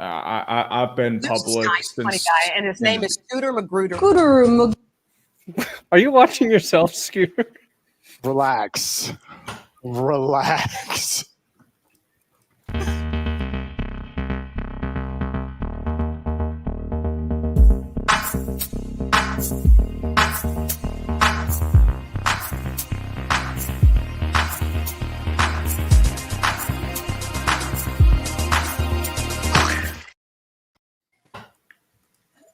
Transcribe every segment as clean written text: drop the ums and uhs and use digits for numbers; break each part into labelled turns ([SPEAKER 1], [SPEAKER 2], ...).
[SPEAKER 1] I've been public.
[SPEAKER 2] Nice, funny guy, and his name is Scooter Magruder.
[SPEAKER 3] Are you watching yourself, Scooter?
[SPEAKER 4] Relax.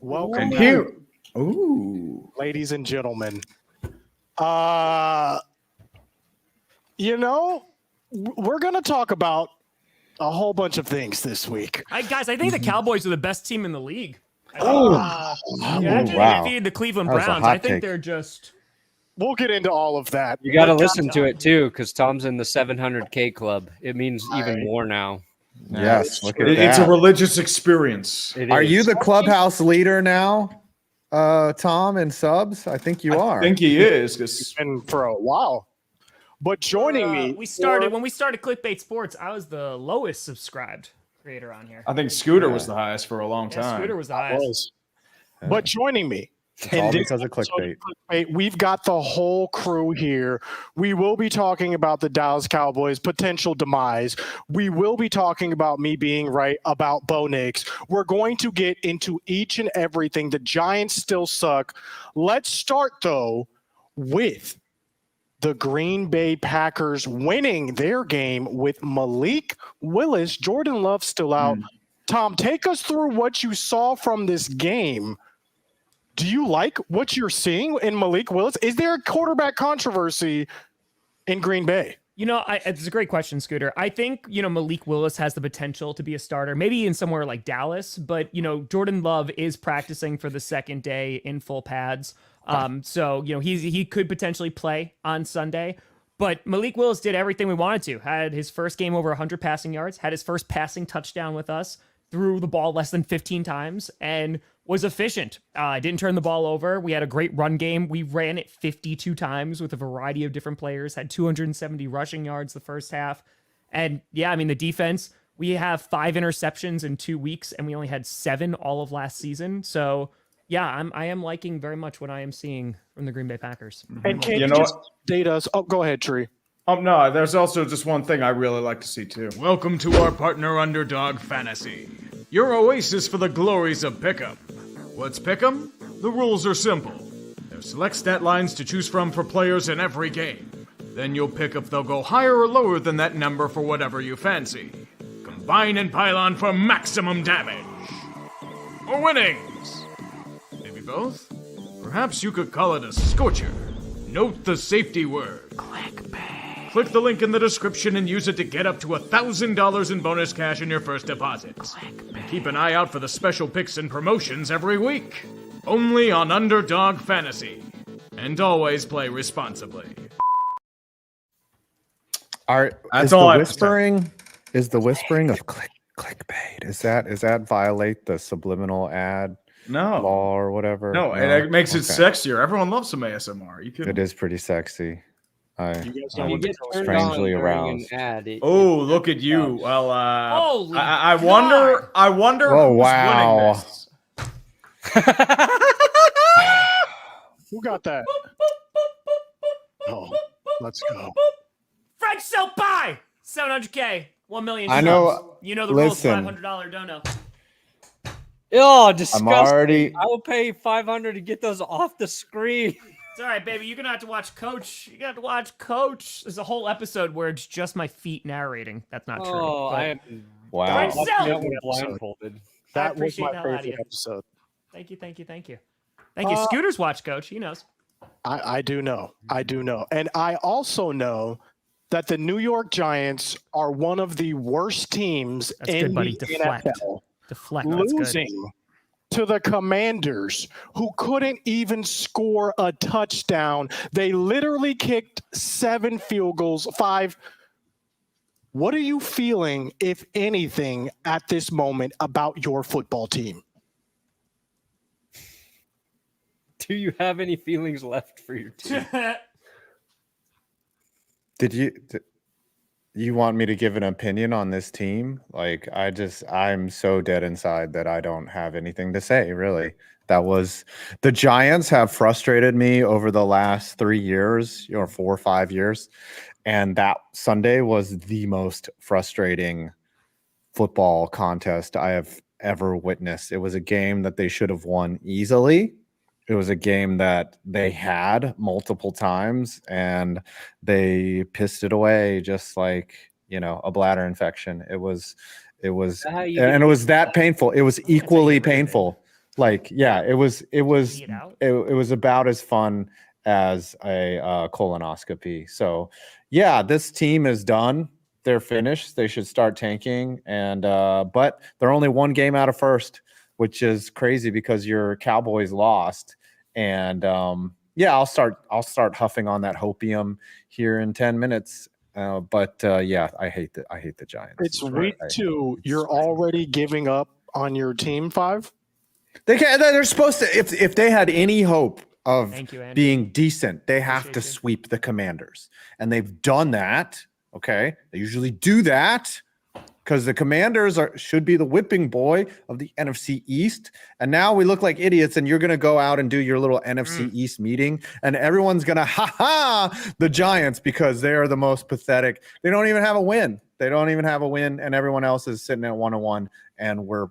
[SPEAKER 4] Welcome back,
[SPEAKER 1] here, ooh,
[SPEAKER 4] ladies and gentlemen. We're going to talk about a whole bunch of things this week.
[SPEAKER 5] Guys, I think the Cowboys are the best team in the league.
[SPEAKER 1] wow.
[SPEAKER 5] After they defeated the Cleveland
[SPEAKER 6] That was a
[SPEAKER 5] Browns,
[SPEAKER 6] hot
[SPEAKER 5] I think
[SPEAKER 6] take.
[SPEAKER 5] they're just.
[SPEAKER 4] We'll get into all of that.
[SPEAKER 3] You got to listen to it too, because Tom's in the 700K club. It means even more now.
[SPEAKER 6] Yes, look at
[SPEAKER 1] It's a
[SPEAKER 6] that.
[SPEAKER 1] religious experience.
[SPEAKER 6] Are you the clubhouse leader now, Tom, in subs? I think you are.
[SPEAKER 1] I think he is.
[SPEAKER 4] It's been for a while. But joining me,
[SPEAKER 5] when we started Clickbait Sports, I was the lowest subscribed creator on here.
[SPEAKER 1] I think Scooter was the highest for a long
[SPEAKER 5] Yeah,
[SPEAKER 1] time.
[SPEAKER 5] Scooter was the highest.
[SPEAKER 4] But joining me,
[SPEAKER 6] It's all because of clickbait.
[SPEAKER 4] we've got the whole crew here. We will be talking about the Dallas Cowboys' potential demise. We will be talking about me being right about Bo Nix. We're going to get into each and everything. The Giants still suck. Let's start, though, with the Green Bay Packers winning their game with Malik Willis. Jordan Love still out. Tom, take us through what you saw from this game. Do you like what you're seeing in Malik Willis? Is there a quarterback controversy in Green Bay?
[SPEAKER 5] It's a great question, Scooter. I think, Malik Willis has the potential to be a starter, maybe in somewhere like Dallas, but, Jordan Love is practicing for the second day in full pads. So, he could potentially play on Sunday, but Malik Willis did everything we wanted to. Had his first game over 100 passing yards, had his first passing touchdown with us, threw the ball less than 15 times, and was efficient. Didn't turn the ball over. We had a great run game. We ran it 52 times with a variety of different players, had 270 rushing yards the first half. And yeah, the defense, we have 5 interceptions in 2 weeks, and we only had 7 all of last season. So yeah, I am liking very much what I am seeing from the Green Bay Packers.
[SPEAKER 4] And can you just date us? Oh, go ahead, Tree.
[SPEAKER 1] No, there's also just one thing I really like to see too.
[SPEAKER 7] Welcome to our partner Underdog Fantasy, your oasis for the glories of Pick'em. What's Pick'em? The rules are simple. There's select stat lines to choose from for players in every game. Then you'll pick if they'll go higher or lower than that number for whatever you fancy. Combine and pile on for maximum damage. Or winnings. Maybe both? Perhaps you could call it a scorcher. Note the safety word. Clickbait. Click the link in the description and use it to get up to $1,000 in bonus cash in your first deposit. Keep an eye out for the special picks and promotions every week. Only on Underdog Fantasy. And always play responsibly.
[SPEAKER 1] That's all I
[SPEAKER 6] Is the whispering of clickbait? Is that violate the subliminal ad law or whatever?
[SPEAKER 1] No, it makes it sexier. Everyone loves some ASMR.
[SPEAKER 6] It is pretty sexy. I
[SPEAKER 3] You get turned
[SPEAKER 6] strangely
[SPEAKER 3] on during
[SPEAKER 6] aroused.
[SPEAKER 3] an ad.
[SPEAKER 1] Look at you. Well,
[SPEAKER 5] Holy
[SPEAKER 1] I wonder. I wonder
[SPEAKER 6] Oh,
[SPEAKER 1] who's
[SPEAKER 6] wow.
[SPEAKER 1] winning this.
[SPEAKER 4] Who got that? Oh, let's go.
[SPEAKER 5] Frank Selby! 700K, 1 million.
[SPEAKER 6] I know.
[SPEAKER 5] subs. You know the rules.
[SPEAKER 6] Listen.
[SPEAKER 5] $500 dono.
[SPEAKER 3] Oh, disgusting.
[SPEAKER 6] I'm
[SPEAKER 3] I will pay $500 to get those off the screen.
[SPEAKER 5] It's all right, baby. You're gonna have to watch Coach. You got to watch Coach. There's a whole episode where it's just my feet narrating. That's not true.
[SPEAKER 3] Oh,
[SPEAKER 5] but
[SPEAKER 3] I am
[SPEAKER 6] Wow.
[SPEAKER 5] Frank Selby!
[SPEAKER 3] blindfolded.
[SPEAKER 4] That was
[SPEAKER 5] appreciate
[SPEAKER 4] my
[SPEAKER 5] the hell out of
[SPEAKER 4] favorite
[SPEAKER 5] you.
[SPEAKER 4] episode.
[SPEAKER 5] Thank you. Thank you. Scooter's watch Coach. He knows.
[SPEAKER 4] I do know. And I also know that the New York Giants are one of the worst teams
[SPEAKER 5] That's
[SPEAKER 4] in
[SPEAKER 5] good, buddy.
[SPEAKER 4] the
[SPEAKER 5] Deflect.
[SPEAKER 4] NFL.
[SPEAKER 5] Deflect. That's good.
[SPEAKER 4] Losing to the Commanders, who couldn't even score a touchdown. They literally kicked 7 field goals, 5. What are you feeling, if anything, at this moment about your football team?
[SPEAKER 3] Do you have any feelings left for your team?
[SPEAKER 6] You want me to give an opinion on this team? Like, I'm so dead inside that I don't have anything to say, really. The Giants have frustrated me over the last 3 years, 4 or 5 years. And that Sunday was the most frustrating football contest I have ever witnessed. It was a game that they should have won easily. It was a game that they had multiple times and they pissed it away just like, a bladder infection. It was that painful. It was equally painful. Like, yeah, it was about as fun as a colonoscopy. So yeah, this team is done. They're finished. They should start tanking. And but they're only one game out of first, which is crazy because your Cowboys lost. And yeah, I'll start huffing on that hopium here in 10 minutes. But yeah, I hate the Giants.
[SPEAKER 4] It's week 2. You're already giving up on your team 5.
[SPEAKER 6] They're supposed to. If they had any hope of being decent, they have to sweep the Commanders, and they've done that. Okay, they usually do that because the Commanders should be the whipping boy of the NFC East, and now we look like idiots. And you're going to go out and do your little NFC East meeting, and everyone's going to the Giants because they are the most pathetic. They don't even have a win. And everyone else is sitting at 1-1, and we're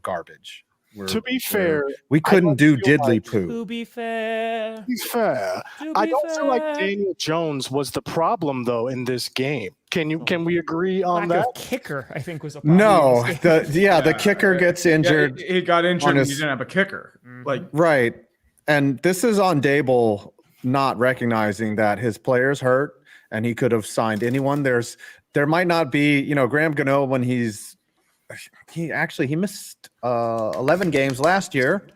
[SPEAKER 6] garbage.
[SPEAKER 4] To be fair,
[SPEAKER 6] we couldn't do diddly poo.
[SPEAKER 5] To be fair,
[SPEAKER 4] I don't feel like Daniel Jones was the problem though in this game. Can we agree on that?
[SPEAKER 5] Kicker, I think, was a problem.
[SPEAKER 6] No, the kicker gets injured.
[SPEAKER 7] Yeah, he got injured. And he didn't have a kicker.
[SPEAKER 6] Right, and this is on Dable not recognizing that his player's hurt, and he could have signed anyone. There might not be, Graham Gano when he missed 11 games last year,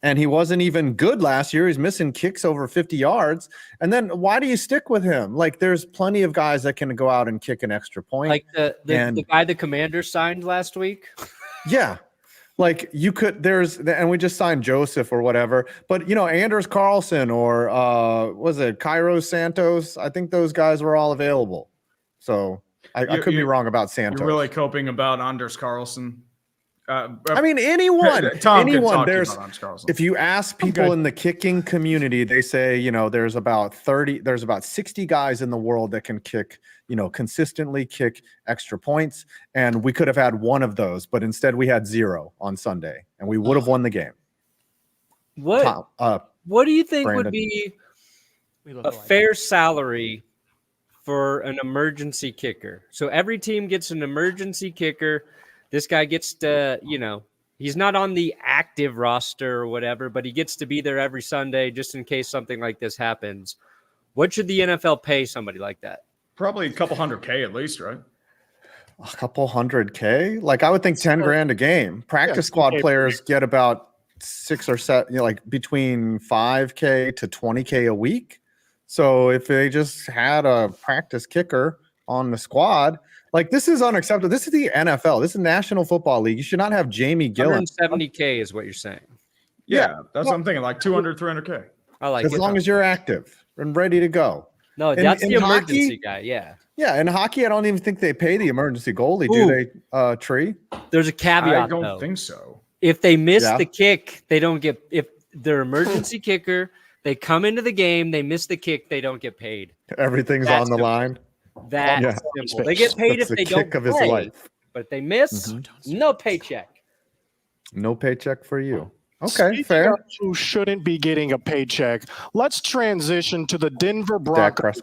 [SPEAKER 6] and he wasn't even good last year. He's missing kicks over 50 yards. And then why do you stick with him? Like, there's plenty of guys that can go out and kick an extra point.
[SPEAKER 3] Like the guy the Commanders signed last week.
[SPEAKER 6] Yeah. Like you could, and we just signed Joseph or whatever, but Anders Carlson or was it Cairo Santos? I think those guys were all available. So I could be wrong about Santos.
[SPEAKER 7] You're really coping about Anders Carlson.
[SPEAKER 6] I mean, anyone. If you ask people in the kicking community, they say, there's about 60 guys in the world that can kick, consistently kick extra points. And we could have had one of those, but instead we had 0 on Sunday and we would have won the game.
[SPEAKER 3] What do you think
[SPEAKER 6] Brandon.
[SPEAKER 3] would be a fair salary for an emergency kicker? So every team gets an emergency kicker. This guy gets to, he's not on the active roster or whatever, but he gets to be there every Sunday just in case something like this happens. What should the NFL pay somebody like that?
[SPEAKER 7] Probably a couple $100K at least, right?
[SPEAKER 6] A couple $100K? Like, I would think 10 grand a game. Practice squad players get about 6 or 7, like between 5K to 20K a week. So if they just had a practice kicker on the squad, like, this is unacceptable. This is the NFL. This is National Football League. You should not have Jamie Gillen.
[SPEAKER 3] 170K is what you're saying.
[SPEAKER 7] Yeah, that's what I'm thinking. Like 200, 300K.
[SPEAKER 3] I like
[SPEAKER 6] as long as you're active and ready to go.
[SPEAKER 3] No, that's the emergency guy. Yeah.
[SPEAKER 6] Yeah, in hockey, I don't even think they pay the emergency goalie, do they? Tree.
[SPEAKER 3] There's a caveat.
[SPEAKER 7] I don't think so.
[SPEAKER 3] If they miss the kick, they don't get. If they're emergency kicker, they come into the game, they miss the kick, they don't get paid.
[SPEAKER 6] Everything's on the line.
[SPEAKER 3] That's simple. They get paid if they don't
[SPEAKER 6] of his
[SPEAKER 3] play,
[SPEAKER 6] life.
[SPEAKER 3] But if they miss, no paycheck.
[SPEAKER 6] No paycheck for you. Okay,
[SPEAKER 4] Speaking
[SPEAKER 6] fair.
[SPEAKER 4] of who shouldn't be getting a paycheck, let's transition to the Denver Broncos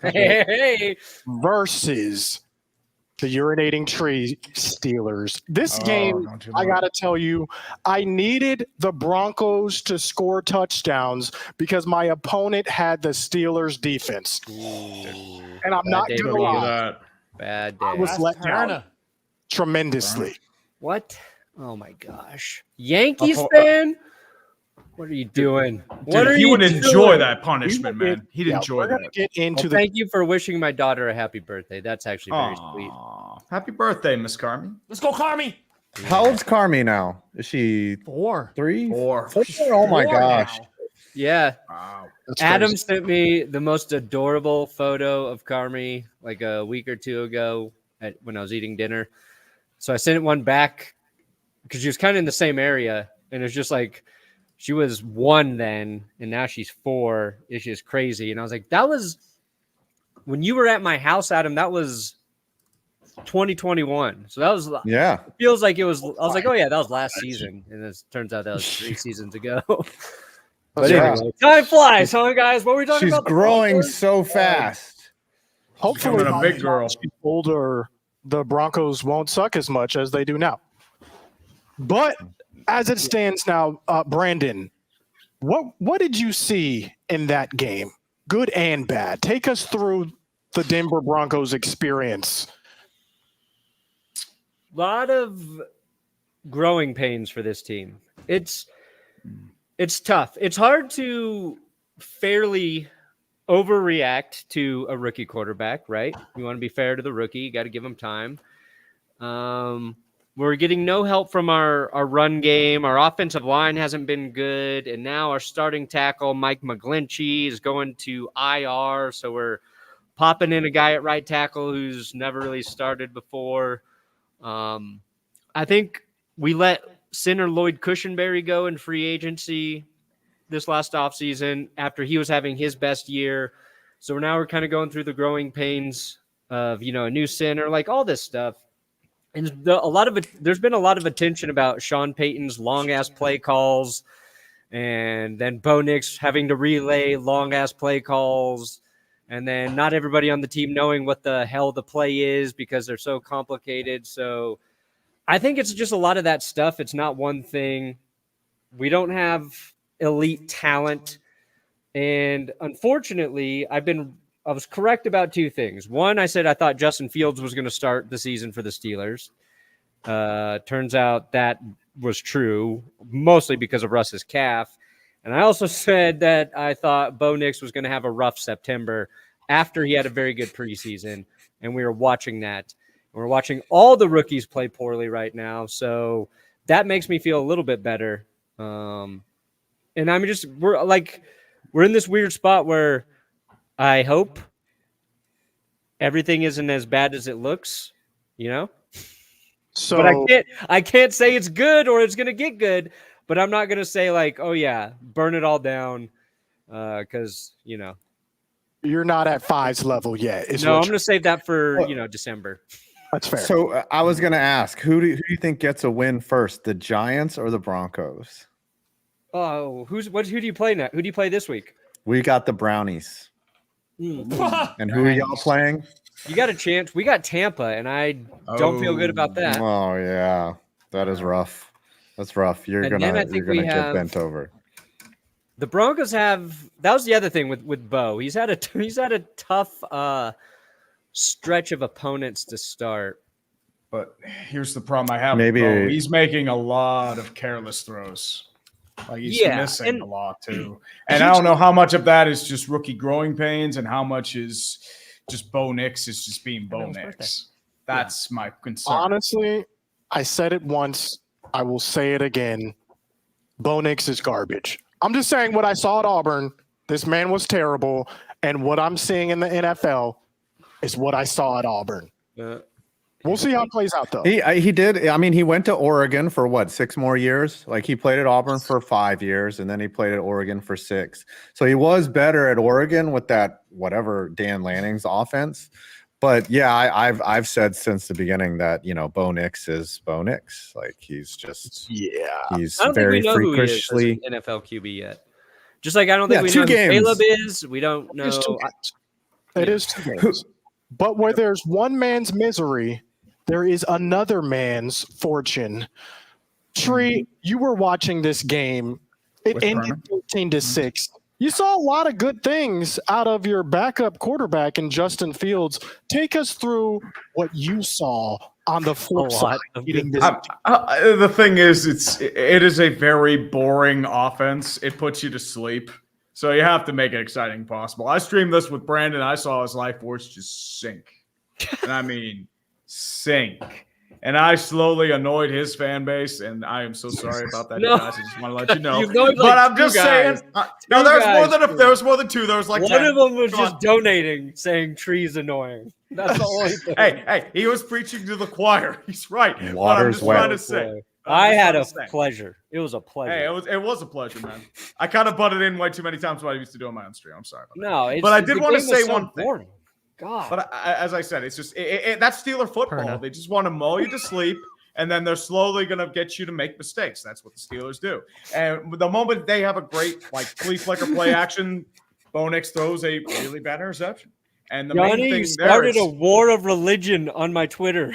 [SPEAKER 4] versus the urinating tree Steelers. This game, I got to tell you, I needed the Broncos to score touchdowns because my opponent had the Steelers defense. And I'm not going to lie.
[SPEAKER 3] Bad day.
[SPEAKER 4] I was let down tremendously.
[SPEAKER 3] What? Oh, my gosh. Yankees fan? What are you doing?
[SPEAKER 7] He would enjoy that punishment, man. He'd enjoy that.
[SPEAKER 4] Get into
[SPEAKER 3] thank you for wishing my daughter a happy birthday. That's actually very sweet.
[SPEAKER 7] Happy birthday, Miss Carmi.
[SPEAKER 5] Let's go, Carmi.
[SPEAKER 6] How old's Carmi now? Is she
[SPEAKER 5] 4?
[SPEAKER 6] 3?
[SPEAKER 7] 4.
[SPEAKER 6] Oh my gosh.
[SPEAKER 3] Yeah.
[SPEAKER 1] Wow.
[SPEAKER 4] That's
[SPEAKER 3] Adam
[SPEAKER 4] crazy.
[SPEAKER 3] sent me the most adorable photo of Carmi like a week or two ago when I was eating dinner. So I sent one back because she was kind of in the same area, and it's just like she was 1 then, and now she's 4. It's just crazy. And I was like, that was when you were at my house, Adam. That was 2021. So that was
[SPEAKER 6] Yeah.
[SPEAKER 3] It feels like it was. I was like, oh yeah, that was last season, and it turns out that was 3 seasons ago. But
[SPEAKER 6] Yeah.
[SPEAKER 3] anyway, time flies, huh, guys? What were we talking
[SPEAKER 6] She's
[SPEAKER 3] about?
[SPEAKER 6] growing so fast.
[SPEAKER 4] Hopefully,
[SPEAKER 1] Becoming a
[SPEAKER 4] by
[SPEAKER 1] big
[SPEAKER 4] the
[SPEAKER 1] girl.
[SPEAKER 4] time she's older, the Broncos won't suck as much as they do now. But as it stands now, Brandon, what did you see in that game, good and bad? Take us through the Denver Broncos experience.
[SPEAKER 3] A lot of growing pains for this team. It's tough. It's hard to fairly overreact to a rookie quarterback, right? You want to be fair to the rookie. You got to give him time. We're getting no help from our run game. Our offensive line hasn't been good. And now our starting tackle, Mike McGlinchey, is going to IR. So we're popping in a guy at right tackle who's never really started before. I think we let center Lloyd Cushenberry go in free agency this last offseason after he was having his best year. So now we're kind of going through the growing pains of, a new center, like all this stuff. And there's been a lot of attention about Sean Payton's long ass play calls, and then Bo Nix having to relay long ass play calls, and then not everybody on the team knowing what the hell the play is because they're so complicated. So I think it's just a lot of that stuff. It's not one thing. We don't have elite talent. And unfortunately, I was correct about 2 things. One, I said I thought Justin Fields was going to start the season for the Steelers. Turns out that was true, mostly because of Russ's calf. And I also said that I thought Bo Nix was going to have a rough September after he had a very good preseason. And we were watching that. We're watching all the rookies play poorly right now. So that makes me feel a little bit better. And we're in this weird spot where I hope everything isn't as bad as it looks,
[SPEAKER 4] So
[SPEAKER 3] But I can't say it's good or it's going to get good, but I'm not going to say like, oh yeah, burn it all down. Cause
[SPEAKER 4] you're not at Five's level yet.
[SPEAKER 3] I'm going to save that for, December.
[SPEAKER 4] That's fair.
[SPEAKER 6] So I was going to ask, who do you think gets a win first, the Giants or the Broncos?
[SPEAKER 3] Oh, who do you play now? Who do you play this week?
[SPEAKER 6] We got the Brownies. And who are y'all playing?
[SPEAKER 3] You got a chance. We got Tampa, and I don't feel good about that.
[SPEAKER 6] Oh yeah, that is rough. That's rough. You're gonna get bent over.
[SPEAKER 3] The Broncos have. That was the other thing with Bo. He's had a tough stretch of opponents to start.
[SPEAKER 1] But here's the problem I have.
[SPEAKER 6] Maybe
[SPEAKER 1] with Bo. He's making a lot of careless throws. Like he's missing a lot too. And I don't know how much of that is just rookie growing pains and how much is just Bo Nix is just being Bo Nix. That's my concern.
[SPEAKER 4] Honestly, I said it once. I will say it again. Bo Nix is garbage. I'm just saying what I saw at Auburn. This man was terrible. And what I'm seeing in the NFL is what I saw at Auburn. We'll see how it plays out, though.
[SPEAKER 6] He did. I mean, he went to Oregon for what, 6 more years? Like he played at Auburn for 5 years, and then he played at Oregon for 6. So he was better at Oregon with that whatever Dan Lanning's offense. But yeah, I've said since the beginning that Bo Nix is Bo Nix. Like he's just he's
[SPEAKER 3] I don't
[SPEAKER 6] very
[SPEAKER 3] think we know
[SPEAKER 6] freakishly
[SPEAKER 3] who he is as an NFL QB yet. Just like I don't think we know who Caleb is. We don't know.
[SPEAKER 4] It is 2 games. But where there's one man's misery, there is another man's fortune. Tree, you were watching this game. It ended 13-6. You saw a lot of good things out of your backup quarterback in Justin Fields. Take us through what you saw on the flip side.
[SPEAKER 1] The thing is, it is a very boring offense. It puts you to sleep. So you have to make it exciting possible. I streamed this with Brandon. I saw his life force just sink. And I mean, sink. and I slowly annoyed his fan base, and I am so sorry about that,
[SPEAKER 3] No.
[SPEAKER 1] guys. I just want to let you know.
[SPEAKER 3] Like
[SPEAKER 1] but I'm just
[SPEAKER 3] guys.
[SPEAKER 1] saying, no, there was more than two. There was like
[SPEAKER 3] one
[SPEAKER 1] 10.
[SPEAKER 3] of them was
[SPEAKER 1] Come
[SPEAKER 3] just
[SPEAKER 1] on.
[SPEAKER 3] donating, saying trees annoying. That's the only thing.
[SPEAKER 1] Hey, he was preaching to the choir. He's right. But I'm
[SPEAKER 6] Water's
[SPEAKER 1] just
[SPEAKER 6] wet.
[SPEAKER 1] trying to say.
[SPEAKER 3] I had a pleasure. It was a pleasure.
[SPEAKER 1] Hey, it was a pleasure, man. I kind of butted in way too many times what I used to do on my own stream. I'm sorry about that.
[SPEAKER 3] No,
[SPEAKER 1] but I did want to say one thing.
[SPEAKER 3] Boring. God.
[SPEAKER 1] But as I said, it's just that's Steeler football.
[SPEAKER 5] Perna.
[SPEAKER 1] They just want to mull you to sleep, and then they're slowly going to get you to make mistakes. That's what the Steelers do. And the moment they have a great flea flicker play action, Bo Nix throws a really bad interception. And the main thing
[SPEAKER 3] started a war of religion on my Twitter.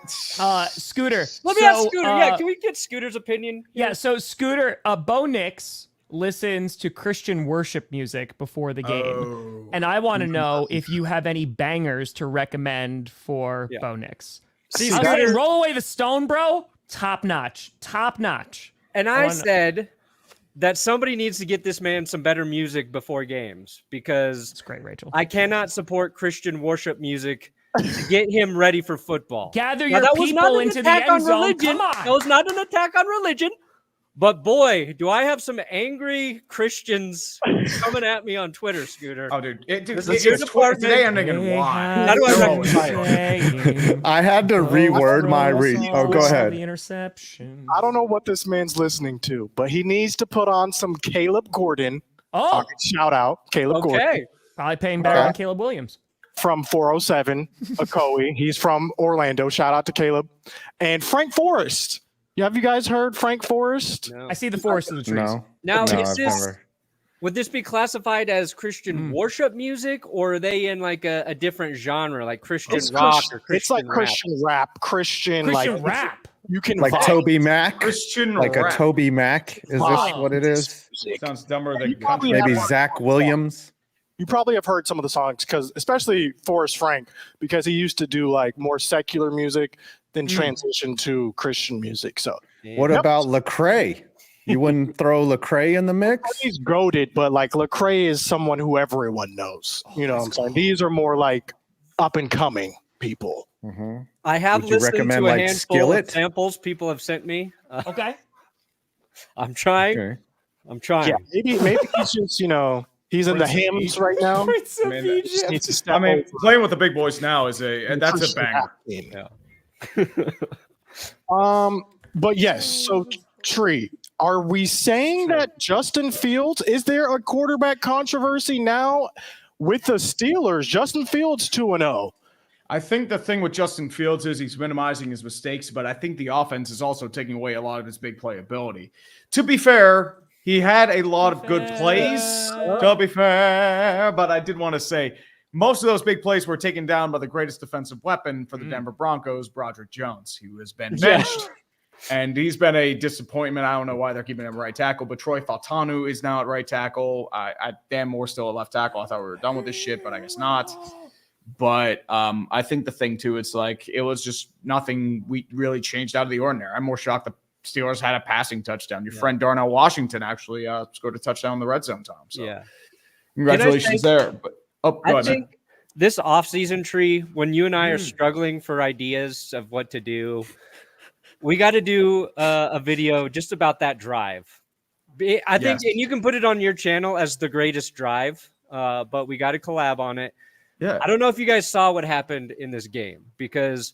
[SPEAKER 5] Scooter.
[SPEAKER 3] Let me ask Scooter. Can we get Scooter's opinion?
[SPEAKER 5] Yeah, so Scooter, Bo Nix listens to Christian worship music before the game. And I want to know if you have any bangers to recommend for Bo Nix.
[SPEAKER 3] See,
[SPEAKER 5] I'll say, Roll Away the Stone, bro. Top notch.
[SPEAKER 3] And I said that somebody needs to get this man some better music before games because
[SPEAKER 5] it's great, Rachel.
[SPEAKER 3] I cannot support Christian worship music to get him ready for football.
[SPEAKER 5] Gather your people into the end zone. Come on.
[SPEAKER 3] That was not an attack on religion. But boy, do I have some angry Christians coming at me on Twitter, Scooter.
[SPEAKER 1] Oh, dude.
[SPEAKER 3] It's
[SPEAKER 1] today I'm thinking, why?
[SPEAKER 3] How do I
[SPEAKER 6] I had to reword my read. Oh, go ahead.
[SPEAKER 5] The interception.
[SPEAKER 4] I don't know what this man's listening to, but he needs to put on some Caleb Gordon.
[SPEAKER 5] Oh,
[SPEAKER 4] shout out Caleb Gordon.
[SPEAKER 5] Probably paying better than Caleb Williams.
[SPEAKER 4] From 407, Ocoee. He's from Orlando. Shout out to Caleb. And Frank Forrest. Have you guys heard Frank Forrest?
[SPEAKER 3] No.
[SPEAKER 5] I see the forest of the trees.
[SPEAKER 6] No.
[SPEAKER 3] Now,
[SPEAKER 6] I've
[SPEAKER 3] would this be classified as Christian worship music, or are they in like a different genre, like Christian rock or Christian
[SPEAKER 4] It's like
[SPEAKER 3] rap?
[SPEAKER 4] Christian rap. Christian
[SPEAKER 5] rap.
[SPEAKER 4] You can
[SPEAKER 6] like
[SPEAKER 4] vibe.
[SPEAKER 6] Toby Mac.
[SPEAKER 1] Christian
[SPEAKER 6] like
[SPEAKER 1] rap.
[SPEAKER 6] a Toby Mac. Is this what it is?
[SPEAKER 1] Sounds dumber than
[SPEAKER 4] probably
[SPEAKER 1] country.
[SPEAKER 6] Maybe Zach Williams.
[SPEAKER 4] You probably have heard some of the songs because, especially Forrest Frank, because he used to do like more secular music, then transition to Christian music. So,
[SPEAKER 6] What about Lecrae? You wouldn't throw Lecrae in the mix?
[SPEAKER 4] he's goated, but like Lecrae is someone who everyone knows. You know what I'm saying? These are more like up and coming people.
[SPEAKER 6] Mm-hmm.
[SPEAKER 3] I have
[SPEAKER 6] Would you
[SPEAKER 3] listened
[SPEAKER 6] recommend,
[SPEAKER 3] to a
[SPEAKER 6] like,
[SPEAKER 3] handful
[SPEAKER 6] Skillet?
[SPEAKER 3] of samples people have sent me.
[SPEAKER 5] Okay.
[SPEAKER 3] I'm trying.
[SPEAKER 6] Okay.
[SPEAKER 3] I'm trying.
[SPEAKER 4] Yeah, maybe he's just he's in the hymns right now.
[SPEAKER 5] Prince of
[SPEAKER 1] Man,
[SPEAKER 5] Egypt.
[SPEAKER 4] Just needs to step over.
[SPEAKER 1] playing with the big boys now is that's a banger.
[SPEAKER 4] But yes, so Tree, are we saying that Justin Fields, is there a quarterback controversy now with the Steelers? Justin Fields 2-0.
[SPEAKER 1] I think the thing with Justin Fields is he's minimizing his mistakes, but I think the offense is also taking away a lot of his big playability. To be fair, he had a lot of good plays, to be fair, but I did want to say most of those big plays were taken down by the greatest defensive weapon for the Denver Broncos, Broderick Jones, who has been benched. And he's been a disappointment. I don't know why they're keeping him at right tackle, but Troy Faltanu is now at right tackle. Dan Moore's still at left tackle. I thought we were done with this shit, but I guess not. But I think the thing, too, it's like it was just nothing we really changed out of the ordinary. I'm more shocked the Steelers had a passing touchdown. Your friend Darnell Washington actually scored a touchdown in the red zone, Tom. So congratulations there. But
[SPEAKER 3] I think this offseason tree, when you and I are struggling for ideas of what to do, we got to do a video just about that drive. I think, and you can put it on your channel as the greatest drive, but we got to collab on it.
[SPEAKER 1] Yeah.
[SPEAKER 3] I don't know if you guys saw what happened in this game because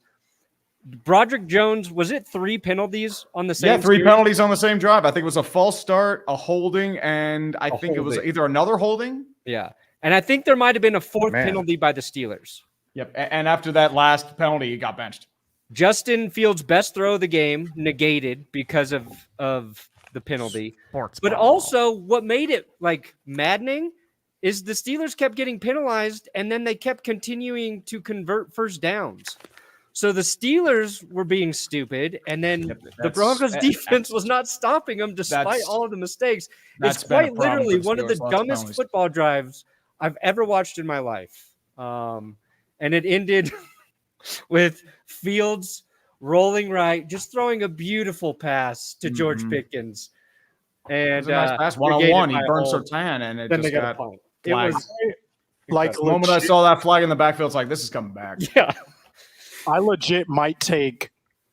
[SPEAKER 3] Broderick Jones, was it 3 penalties on the same?
[SPEAKER 1] Yeah, 3 penalties on the same drive. I think it was a false start, a holding, and I think it was either another holding.
[SPEAKER 3] Yeah. And I think there might have been a 4th penalty by the Steelers.
[SPEAKER 1] Yep. And after that last penalty, he got benched.
[SPEAKER 3] Justin Fields' best throw of the game negated because of the penalty. But also what made it like maddening is the Steelers kept getting penalized and then they kept continuing to convert first downs. So the Steelers were being stupid, and then the Broncos defense was not stopping them despite all of the mistakes. It's quite literally one of the dumbest football drives I've ever watched in my life. And it ended with Fields rolling right, just throwing a beautiful pass to George Pickens. And
[SPEAKER 1] a nice pass, one-on-one. He burned Sertan, and it just got flagged.
[SPEAKER 3] It was
[SPEAKER 4] like
[SPEAKER 1] the moment I saw that flag in the backfield, it's like, this is coming back.
[SPEAKER 3] Yeah.
[SPEAKER 4] I legit might take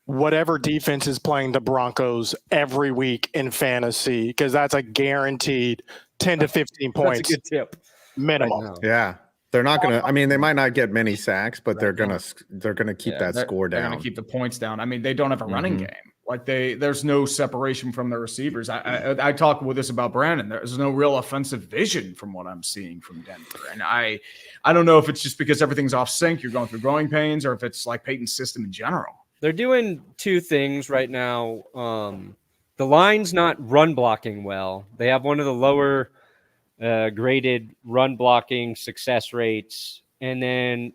[SPEAKER 4] whatever defense is playing the Broncos every week in fantasy, because that's a guaranteed 10 to 15 points.
[SPEAKER 3] That's a good tip.
[SPEAKER 4] Minimum.
[SPEAKER 6] Yeah. They're not going to, I mean, they might not get many sacks, but they're going to keep that score down.
[SPEAKER 1] They're going to keep the points down. I mean, they don't have a running game. Like there's no separation from their receivers. I talked with this about Brandon. There's no real offensive vision from what I'm seeing from Denver. And I don't know if it's just because everything's off sync, you're going through growing pains, or if it's like Peyton's system in general.
[SPEAKER 3] They're doing two things right now. The line's not run blocking well. They have one of the lower graded run blocking success rates, and then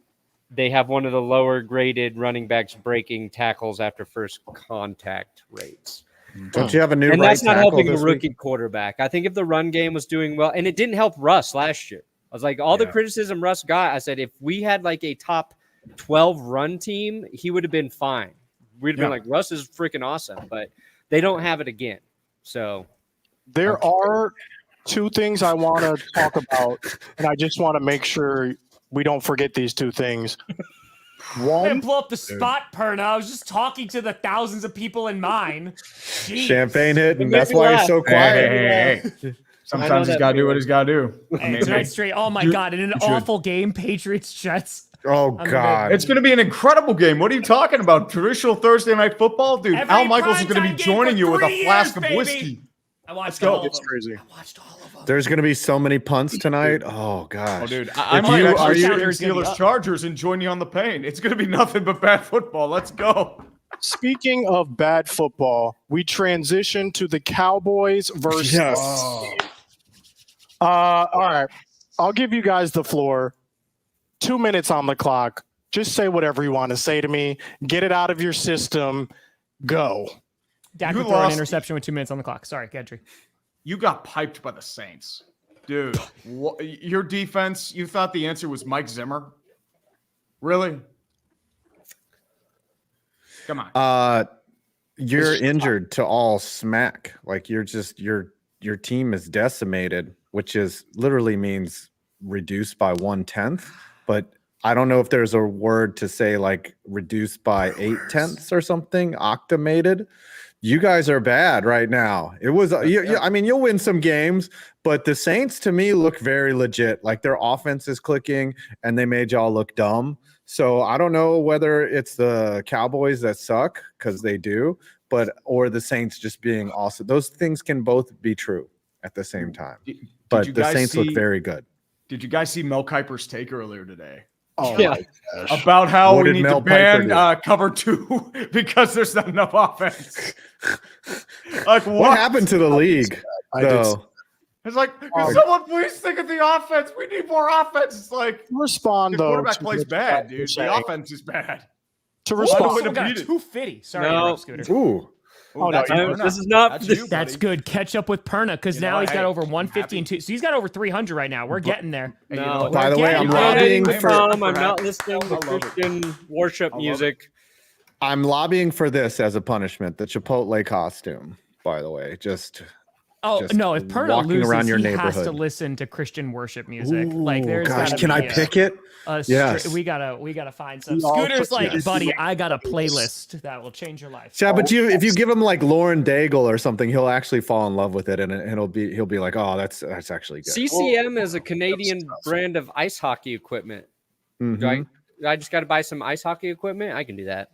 [SPEAKER 3] they have one of the lower graded running backs breaking tackles after first contact rates.
[SPEAKER 6] Don't you have a new
[SPEAKER 3] and
[SPEAKER 6] right
[SPEAKER 3] that's not
[SPEAKER 6] tackle
[SPEAKER 3] helping the
[SPEAKER 6] this
[SPEAKER 3] rookie
[SPEAKER 6] week?
[SPEAKER 3] quarterback. I think if the run game was doing well, and it didn't help Russ last year. I was like, all the criticism Russ got, I said, if we had like a top 12 run team, he would have been fine. We'd have been like, Russ is freaking awesome, but they don't have it again. So
[SPEAKER 4] there are two things I want to talk about, and I just want to make sure we don't forget these two things.
[SPEAKER 5] I didn't blow up the spot, Perna. I was just talking to the thousands of people in mine. Jeez.
[SPEAKER 6] Champagne hit, and that's why he's so quiet.
[SPEAKER 1] Hey. Sometimes he's got to do what he's got to do.
[SPEAKER 5] Hey, tonight's straight. Oh my God! In an awful game, Patriots Jets.
[SPEAKER 6] Oh God!
[SPEAKER 1] It's going to be an incredible game. What are you talking about? Traditional Thursday night football, dude.
[SPEAKER 5] Every
[SPEAKER 1] Al Michaels is going to be
[SPEAKER 5] primetime game
[SPEAKER 1] joining
[SPEAKER 5] for
[SPEAKER 1] you with a
[SPEAKER 5] 3
[SPEAKER 1] flask
[SPEAKER 5] years,
[SPEAKER 1] of whiskey.
[SPEAKER 5] I watched
[SPEAKER 1] go.
[SPEAKER 5] all of
[SPEAKER 4] It's
[SPEAKER 5] them.
[SPEAKER 4] crazy.
[SPEAKER 5] I watched all of them.
[SPEAKER 6] There's going to be so many punts tonight. Oh gosh!
[SPEAKER 1] Oh, dude, I might
[SPEAKER 6] you-
[SPEAKER 1] actually
[SPEAKER 6] are you-
[SPEAKER 1] stream Steelers Chargers and join you on the pain. It's going to be nothing but bad football. Let's go.
[SPEAKER 4] Speaking of bad football, we transition to the Cowboys versus. All right, I'll give you guys the floor. 2 minutes on the clock. Just say whatever you want to say to me. Get it out of your system. Go.
[SPEAKER 5] Dak
[SPEAKER 1] You
[SPEAKER 5] would throw an
[SPEAKER 1] lost-
[SPEAKER 5] interception with 2 minutes on the clock. Sorry, Gedry.
[SPEAKER 1] You got piped by the Saints. Dude, your defense, you thought the answer was Mike Zimmer? Really? Come on.
[SPEAKER 6] You're injured to all smack. Like you're just your team is decimated, which is literally means reduced by 1/10. But I don't know if there's a word to say like reduced by 8/10 or something. Octamated. You guys are bad right now. It was, I mean, you'll win some games, but the Saints to me look very legit. Like their offense is clicking, and they made y'all look dumb. So I don't know whether it's the Cowboys that suck, because they do, or the Saints just being awesome. Those things can both be true at the same time. But the Saints look very good.
[SPEAKER 1] Did you guys see Mel Kiper's take earlier today?
[SPEAKER 4] Oh,
[SPEAKER 3] Yeah.
[SPEAKER 1] About how
[SPEAKER 6] What
[SPEAKER 1] we
[SPEAKER 6] did
[SPEAKER 1] need
[SPEAKER 6] Mel
[SPEAKER 1] to ban
[SPEAKER 6] Kiper do?
[SPEAKER 1] cover 2 because there's not enough offense. Like
[SPEAKER 6] What happened to the league? Though?
[SPEAKER 1] It's like, can someone please think of the offense? We need more offense. It's like
[SPEAKER 4] respond
[SPEAKER 1] the
[SPEAKER 4] though.
[SPEAKER 1] quarterback
[SPEAKER 4] to
[SPEAKER 1] plays
[SPEAKER 4] what
[SPEAKER 1] bad,
[SPEAKER 4] you're
[SPEAKER 1] dude.
[SPEAKER 4] saying.
[SPEAKER 1] The offense is bad.
[SPEAKER 4] To
[SPEAKER 5] Oh,
[SPEAKER 4] respond.
[SPEAKER 5] someone got a
[SPEAKER 1] beat it.
[SPEAKER 5] 250. Sorry,
[SPEAKER 3] No.
[SPEAKER 5] interrupt, Scooter.
[SPEAKER 6] Ooh.
[SPEAKER 4] Oh, no,
[SPEAKER 1] that's
[SPEAKER 4] you-
[SPEAKER 1] Perna.
[SPEAKER 3] this is not
[SPEAKER 1] That's
[SPEAKER 3] this-
[SPEAKER 1] you,
[SPEAKER 5] That's
[SPEAKER 1] buddy.
[SPEAKER 5] good. Catch up with Perna because
[SPEAKER 1] You know
[SPEAKER 5] now
[SPEAKER 1] what?
[SPEAKER 5] he's got
[SPEAKER 1] Hey,
[SPEAKER 5] over
[SPEAKER 1] I'm
[SPEAKER 5] 150 and 2. So he's got over 300 right now. We're getting there.
[SPEAKER 1] Hey, you
[SPEAKER 3] No.
[SPEAKER 1] know what?
[SPEAKER 6] By the way, I'm
[SPEAKER 5] We're
[SPEAKER 6] lobbying
[SPEAKER 3] getting
[SPEAKER 6] for
[SPEAKER 3] I'm not listening to
[SPEAKER 1] I love it.
[SPEAKER 3] Christian worship
[SPEAKER 1] I love
[SPEAKER 3] music.
[SPEAKER 6] I'm lobbying for this as a punishment. The Chipotle costume, by the way. Just
[SPEAKER 5] No, if Perna
[SPEAKER 6] walking
[SPEAKER 5] loses,
[SPEAKER 6] around your
[SPEAKER 5] he has to
[SPEAKER 6] neighborhood.
[SPEAKER 5] listen to Christian worship music.
[SPEAKER 6] Ooh,
[SPEAKER 5] Like there's
[SPEAKER 6] gosh,
[SPEAKER 5] gotta
[SPEAKER 6] can
[SPEAKER 5] be
[SPEAKER 6] I
[SPEAKER 5] a-
[SPEAKER 6] pick it?
[SPEAKER 5] Yes. We gotta find some.
[SPEAKER 4] We all
[SPEAKER 5] Scooter's
[SPEAKER 4] put-
[SPEAKER 5] like,
[SPEAKER 6] yes.
[SPEAKER 5] buddy, I got a playlist that will change your life.
[SPEAKER 6] Yeah, but if you give him like Lauren Daigle or something, he'll actually fall in love with it, and he'll be like, oh, that's actually good.
[SPEAKER 3] CCM is a Canadian brand of ice hockey equipment.
[SPEAKER 6] Mhm.
[SPEAKER 3] Do I just got to buy some ice hockey equipment? I can do that.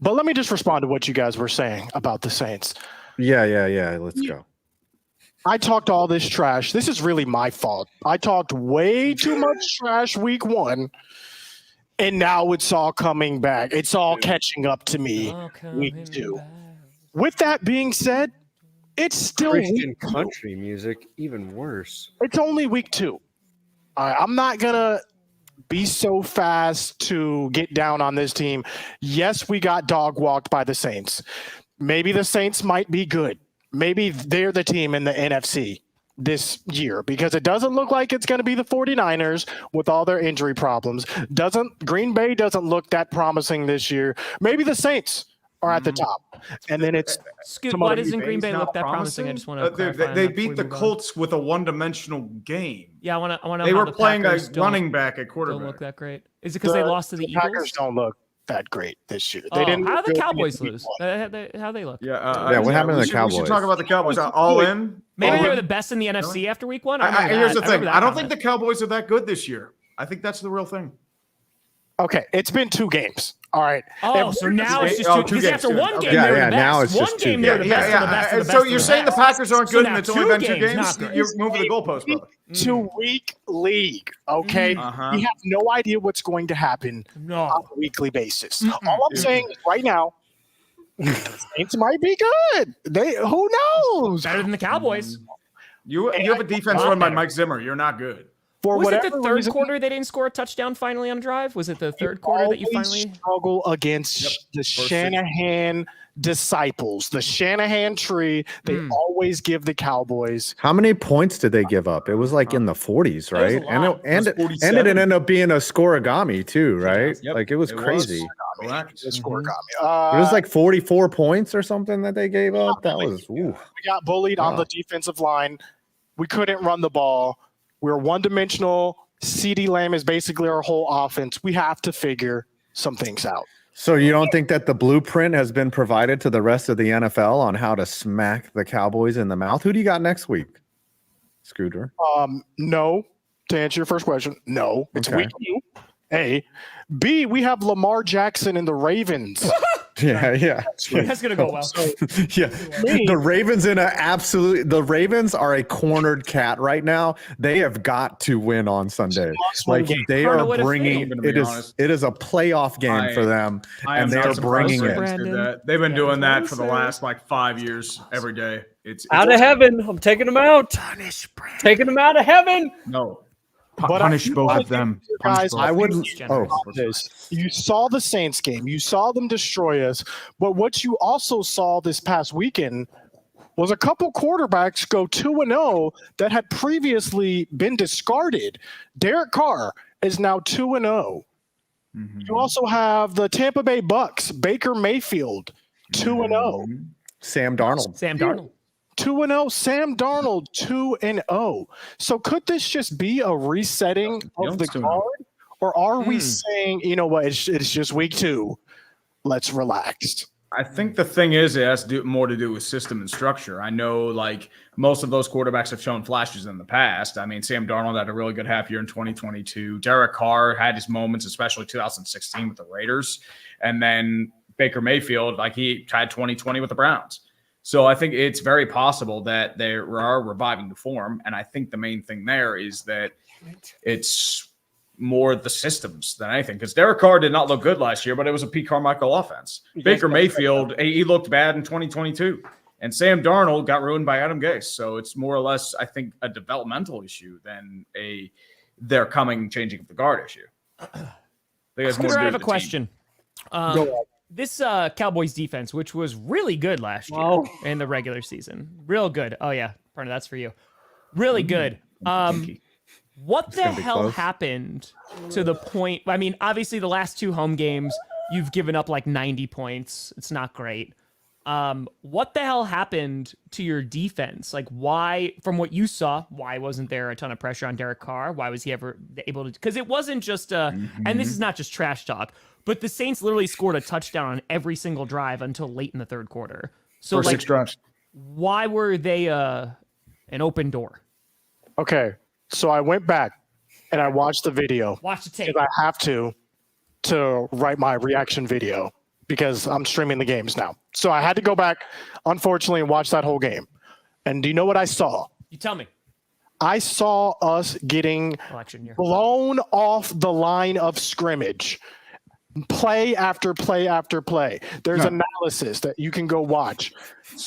[SPEAKER 4] But let me just respond to what you guys were saying about the Saints.
[SPEAKER 6] Yeah. Let's go.
[SPEAKER 4] I talked all this trash. This is really my fault. I talked way too much trash week 1, and now it's all coming back. It's all catching up to me week 2. With that being said, it's still
[SPEAKER 3] Christian
[SPEAKER 4] week 2.
[SPEAKER 3] country music, even worse.
[SPEAKER 4] It's only week 2. I'm not going to be so fast to get down on this team. Yes, we got dog walked by the Saints. Maybe the Saints might be good. Maybe they're the team in the NFC this year, because it doesn't look like it's going to be the 49ers with all their injury problems. Green Bay doesn't look that promising this year. Maybe the Saints are at the top. And then it's
[SPEAKER 5] Scoot,
[SPEAKER 4] some
[SPEAKER 5] why
[SPEAKER 4] other
[SPEAKER 5] doesn't Green Bay
[SPEAKER 1] Not
[SPEAKER 5] look that promising? I just want to clarify.
[SPEAKER 1] They
[SPEAKER 5] on that
[SPEAKER 1] beat
[SPEAKER 5] before
[SPEAKER 1] the
[SPEAKER 5] we move on.
[SPEAKER 1] Colts with a one-dimensional game.
[SPEAKER 5] Yeah, I want to.
[SPEAKER 1] They
[SPEAKER 5] how
[SPEAKER 1] were
[SPEAKER 5] the
[SPEAKER 1] playing a
[SPEAKER 5] Packers don't-
[SPEAKER 1] running back at
[SPEAKER 5] Don't
[SPEAKER 1] quarterback.
[SPEAKER 5] look that great. Is it because they lost to the
[SPEAKER 4] Packers
[SPEAKER 5] Eagles?
[SPEAKER 4] don't look. that great this year.
[SPEAKER 5] They didn't. How did the Cowboys
[SPEAKER 4] lose?
[SPEAKER 5] lose? How they look?
[SPEAKER 6] Yeah, what happened to the Cowboys?
[SPEAKER 1] We should talk about the Cowboys. All in?
[SPEAKER 5] Maybe they were the best in the NFC after week 1.
[SPEAKER 1] Here's the thing. I don't think the Cowboys are that good this year. I think that's the real thing.
[SPEAKER 4] Okay, it's been 2 games. All right.
[SPEAKER 5] Oh, so now it's just 2 games. After one game,
[SPEAKER 6] yeah,
[SPEAKER 5] they're the best.
[SPEAKER 6] now it's
[SPEAKER 5] one
[SPEAKER 6] just
[SPEAKER 5] game,
[SPEAKER 6] 2
[SPEAKER 5] they're the best of the best of the best.
[SPEAKER 1] So
[SPEAKER 5] of
[SPEAKER 1] you're
[SPEAKER 5] the
[SPEAKER 1] saying
[SPEAKER 5] best.
[SPEAKER 1] the Packers aren't good and it's only been 2
[SPEAKER 5] games?
[SPEAKER 1] games? You're moving the goalpost, brother.
[SPEAKER 4] 2-week league, okay? You have no idea what's going to happen on a weekly basis. All I'm saying is right now, the Saints might be good. Who knows?
[SPEAKER 5] Better than the Cowboys.
[SPEAKER 1] You have a defense run by Mike Zimmer. You're not good.
[SPEAKER 5] Was it the third quarter they didn't score a touchdown finally on drive? Was it the third quarter that you finally
[SPEAKER 4] struggle against the Shanahan disciples, the Shanahan tree? They always give the Cowboys.
[SPEAKER 6] How many points did they give up? It was like in the 40s, right? And it ended up being a scoregami too, right?
[SPEAKER 1] Yep.
[SPEAKER 6] Like it was crazy.
[SPEAKER 4] It was
[SPEAKER 6] like 44 points or something that they gave up. That was
[SPEAKER 4] we got bullied on the defensive line. We couldn't run the ball. We're one-dimensional. CeeDee Lamb is basically our whole offense. We have to figure some things out.
[SPEAKER 6] So you don't think that the blueprint has been provided to the rest of the NFL on how to smack the Cowboys in the mouth? Who do you got next week, Scooter?
[SPEAKER 4] No. To answer your first question, no. It's week 2. A. B, we have Lamar Jackson and the Ravens.
[SPEAKER 6] Yeah.
[SPEAKER 5] That's gonna go well.
[SPEAKER 6] The Ravens are a cornered cat right now. They have got to win on Sunday. Like they are bringing it is a playoff game for them, and they are bringing it.
[SPEAKER 1] They've been doing that for the last 5 years every day. It's
[SPEAKER 3] out of heaven. I'm taking them out. Taking them out of heaven.
[SPEAKER 1] No. Punish both of them.
[SPEAKER 4] Guys,
[SPEAKER 6] I wouldn't.
[SPEAKER 4] You saw the Saints game. You saw them destroy us. But what you also saw this past weekend was a couple quarterbacks go 2-0 that had previously been discarded. Derek Carr is now 2-0. You also have the Tampa Bay Bucks, Baker Mayfield, 2-0.
[SPEAKER 6] Sam Darnold.
[SPEAKER 4] 2-0. Sam Darnold, 2-0. So could this just be a resetting of the card? Or are we saying, you know what, it's just week 2. Let's relax.
[SPEAKER 1] I think the thing is, it has more to do with system and structure. I know, most of those quarterbacks have shown flashes in the past. I mean, Sam Darnold had a really good half year in 2022. Derek Carr had his moments, especially 2016 with the Raiders. And then Baker Mayfield, he had 2020 with the Browns. So I think it's very possible that they are reviving the form. And I think the main thing there is that it's more the systems than anything. Because Derek Carr did not look good last year, but it was a Pete Carmichael offense. Baker Mayfield, he looked bad in 2022. And Sam Darnold got ruined by Adam Gase. So it's more or less, I think, a developmental issue than their changing of the guard issue.
[SPEAKER 5] I have a question. This Cowboys defense, which was really good last year in the regular season. Real good. Oh, yeah. Perna, that's for you. Really good. What the hell happened to the point? I mean, obviously, the last 2 home games, you've given up 90 points. It's not great. What the hell happened to your defense? Why, from what you saw, why wasn't there a ton of pressure on Derek Carr? Why was he ever able to? Because it wasn't just and this is not just trash talk, but the Saints literally scored a touchdown on every single drive until late in the third quarter. So,
[SPEAKER 1] 6 drives.
[SPEAKER 5] Why were they an open door?
[SPEAKER 4] Okay, so I went back and I watched the video.
[SPEAKER 5] Watch the tape.
[SPEAKER 4] Because I have to write my reaction video because I'm streaming the games now. So I had to go back, unfortunately, and watch that whole game. And do you know what I saw?
[SPEAKER 5] You tell me.
[SPEAKER 4] I saw us getting blown off the line of scrimmage. Play after play after play. There's analysis that you can go watch.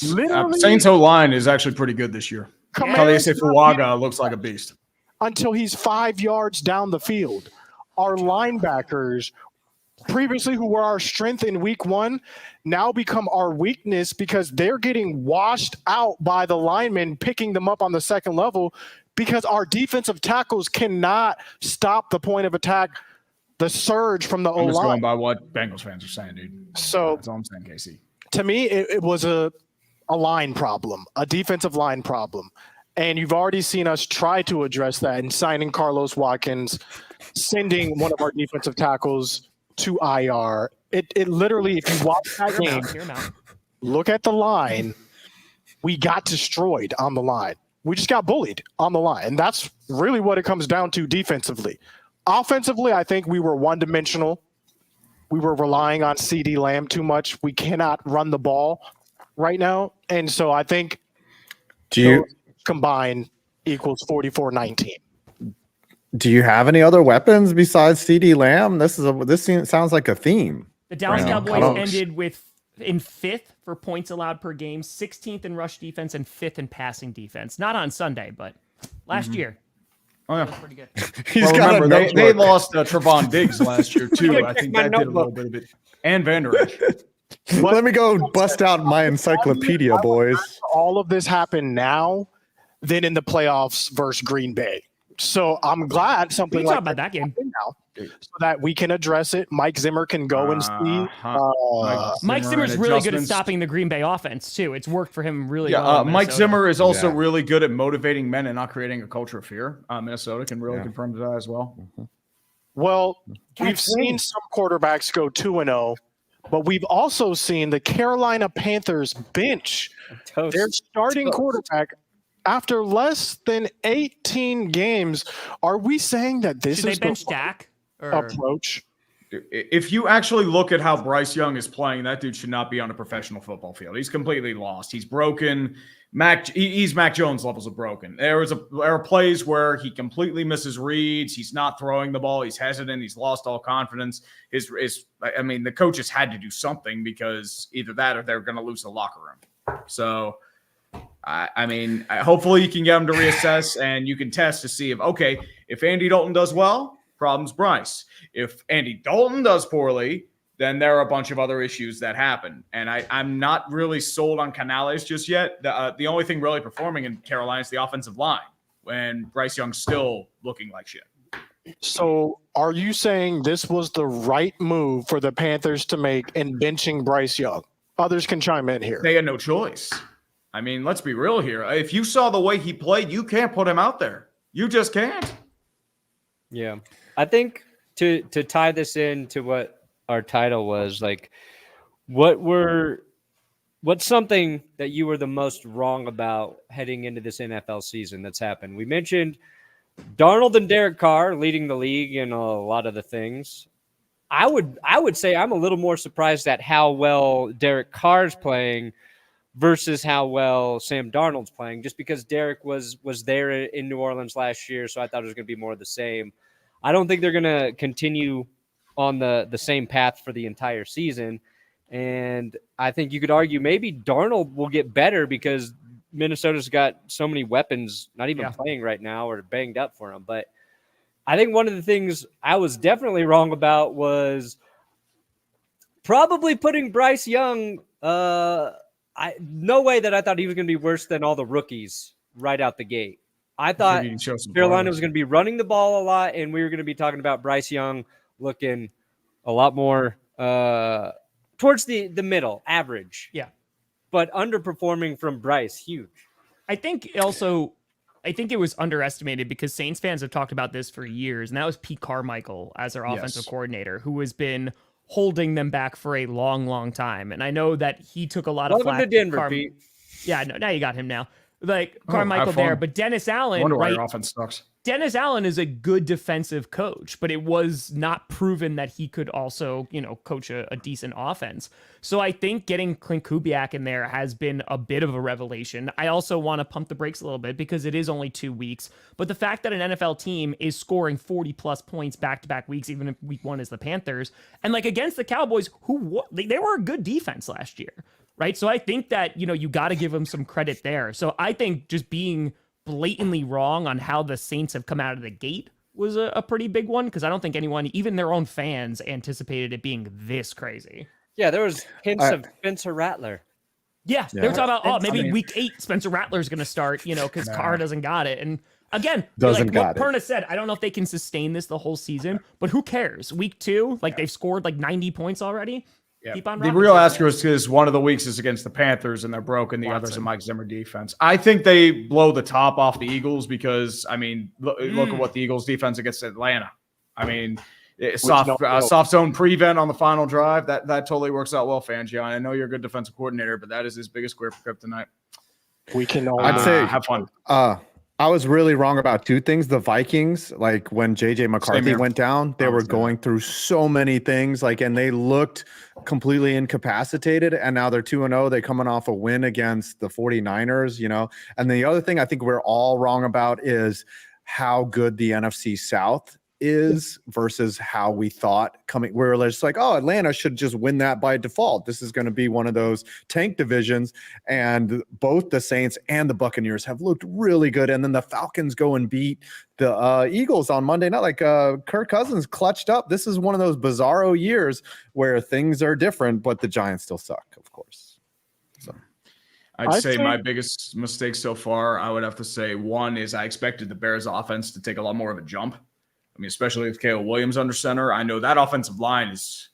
[SPEAKER 4] Literally,
[SPEAKER 1] Saints O-line is actually pretty good this year. Kalise Fuaga looks like a beast.
[SPEAKER 4] Until he's 5 yards down the field. Our linebackers, previously who were our strength in week 1, now become our weakness because they're getting washed out by the linemen picking them up on the second level because our defensive tackles cannot stop the point of attack, the surge from the O-line.
[SPEAKER 1] I'm just going by what Bengals fans are saying, dude.
[SPEAKER 4] So
[SPEAKER 1] that's all I'm saying, Casey.
[SPEAKER 4] To me, it was a line problem, a defensive line problem. And you've already seen us try to address that in signing Carlos Watkins, sending one of our defensive tackles to IR. It literally, if you watch that game, look at the line. We got destroyed on the line. We just got bullied on the line. And that's really what it comes down to defensively. Offensively, I think we were one-dimensional. We were relying on CD Lamb too much. We cannot run the ball right now. And so I think combined equals 44-19.
[SPEAKER 6] Do you have any other weapons besides CD Lamb? This sounds like a theme.
[SPEAKER 5] The Dallas Cowboys ended in 5th for points allowed per game, 16th in rush defense, and 5th in passing defense. Not on Sunday, but last year.
[SPEAKER 1] Oh, yeah.
[SPEAKER 5] That was pretty good.
[SPEAKER 1] They lost Trevon Diggs last year, too. I think that did a little bit of it. And Vander Esch.
[SPEAKER 6] Let me go bust out my encyclopedia, boys.
[SPEAKER 4] All of this happened now than in the playoffs versus Green Bay. So I'm glad something like
[SPEAKER 5] about that game
[SPEAKER 4] now, so that we can address it. Mike Zimmer can go and see.
[SPEAKER 5] Mike Zimmer's really good at stopping the Green Bay offense too. It's worked for him really well.
[SPEAKER 1] Mike Zimmer is also really good at motivating men and not creating a culture of fear. Minnesota can really confirm that as well.
[SPEAKER 4] Well, we've seen some quarterbacks go 2-0, but we've also seen the Carolina Panthers bench their starting quarterback after less than 18 games. Are we saying that this is
[SPEAKER 5] bench Dak
[SPEAKER 4] approach?
[SPEAKER 1] If you actually look at how Bryce Young is playing, that dude should not be on a professional football field. He's completely lost. He's broken. He's Mac Jones levels of broken. There are plays where he completely misses reads. He's not throwing the ball. He's hesitant. He's lost all confidence. The coaches had to do something because either that or they're going to lose the locker room. So, hopefully you can get him to reassess and you can test to see if Andy Dalton does well, problem's Bryce. If Andy Dalton does poorly, then there are a bunch of other issues that happen. And I'm not really sold on Canales just yet. The only thing really performing in Carolina is the offensive line when Bryce Young's still looking like shit.
[SPEAKER 4] So are you saying this was the right move for the Panthers to make in benching Bryce Young? Others can chime in here.
[SPEAKER 1] They had no choice. Let's be real here. If you saw the way he played, you can't put him out there. You just can't.
[SPEAKER 3] Yeah. I think to tie this into what our title was, what's something that you were the most wrong about heading into this NFL season that's happened? We mentioned Darnold and Derek Carr leading the league in a lot of the things. I would say I'm a little more surprised at how well Derek Carr's playing versus how well Sam Darnold's playing, just because Derek was there in New Orleans last year, so I thought it was going to be more of the same. I don't think they're going to continue on the same path for the entire season, and I think you could argue maybe Darnold will get better because Minnesota's got so many weapons not even playing right now or banged up for them. But I think one of the things I was definitely wrong about was probably putting Bryce Young no way that I thought he was going to be worse than all the rookies right out the gate. I thought Carolina was going to be running the ball a lot, and we were going to be talking about Bryce Young looking a lot more towards the middle, average.
[SPEAKER 5] Yeah.
[SPEAKER 3] But underperforming from Bryce, huge.
[SPEAKER 5] I think it was underestimated because Saints fans have talked about this for years, and that was Pete Carmichael as their offensive coordinator, who has been holding them back for a long, long time. And I know that he took a lot of flack.
[SPEAKER 3] Welcome to Denver, Pete.
[SPEAKER 5] Yeah, no, now you got him now. Carmichael there, but Dennis Allen,
[SPEAKER 1] wonder why your offense sucks.
[SPEAKER 5] Dennis Allen is a good defensive coach, but it was not proven that he could also, coach a decent offense. So I think getting Clint Kubiak in there has been a bit of a revelation. I also want to pump the brakes a little bit because it is only 2 weeks, but the fact that an NFL team is scoring 40 plus points back-to-back weeks, even if week 1 is the Panthers, and against the Cowboys, they were a good defense last year. Right. So I think that, you got to give them some credit there. So I think just being blatantly wrong on how the Saints have come out of the gate was a pretty big one, because I don't think anyone, even their own fans, anticipated it being this crazy.
[SPEAKER 3] Yeah, there was hints of Spencer Rattler.
[SPEAKER 5] Yeah, they were talking about, maybe week 8, Spencer Rattler's going to start, because Carr doesn't got it. And again, what Perna said, I don't know if they can sustain this the whole season, but who cares? Week 2, they've scored 90 points already.
[SPEAKER 1] Yeah. The real asterisk is one of the weeks is against the Panthers, and they're broken. The other's a Mike Zimmer defense. I think they blow the top off the Eagles because, look at what the Eagles defense against Atlanta. soft zone prevent on the final drive. That totally works out well, Fangio. I know you're a good defensive coordinator, but that is his biggest square for kryptonite.
[SPEAKER 4] We can all
[SPEAKER 6] I'd say
[SPEAKER 1] have fun.
[SPEAKER 6] I was really wrong about two things. The Vikings, like when JJ McCarthy went down, they were going through so many things, and they looked completely incapacitated. And now they're 2-0. They're coming off a win against the 49ers, And the other thing I think we're all wrong about is how good the NFC South is versus how we thought coming. We're just like, oh, Atlanta should just win that by default. This is going to be one of those tank divisions. And both the Saints and the Buccaneers have looked really good. And then the Falcons go and beat the Eagles on Monday night. Kirk Cousins clutched up. This is one of those bizarro years where things are different, but the Giants still suck, of course. So
[SPEAKER 1] I'd say my biggest mistake so far, I would have to say, one is I expected the Bears offense to take a lot more of a jump. I mean, especially with Caleb Williams under center. I know that offensive line is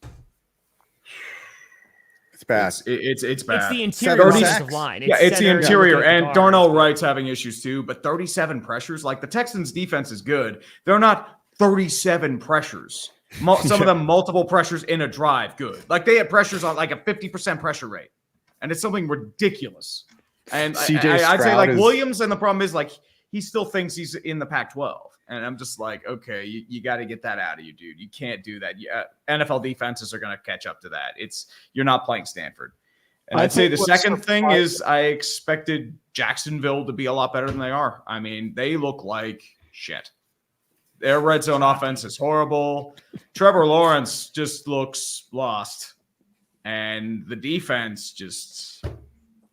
[SPEAKER 6] bad.
[SPEAKER 1] It's bad.
[SPEAKER 5] It's the interior offensive line.
[SPEAKER 1] It's the interior. And Darnell Wright's having issues too, but 37 pressures. The Texans defense is good. They're not 37 pressures. Some of them multiple pressures in a drive, good. They had pressures on a 50% pressure rate. And it's something ridiculous. And I'd say Williams, and the problem is he still thinks he's in the Pac-12. And I'm just okay, you got to get that out of you, dude. You can't do that. NFL defenses are going to catch up to that. You're not playing Stanford. And I'd say the second thing is I expected Jacksonville to be a lot better than they are. I mean, they look like shit. Their red zone offense is horrible. Trevor Lawrence just looks lost. And the defense just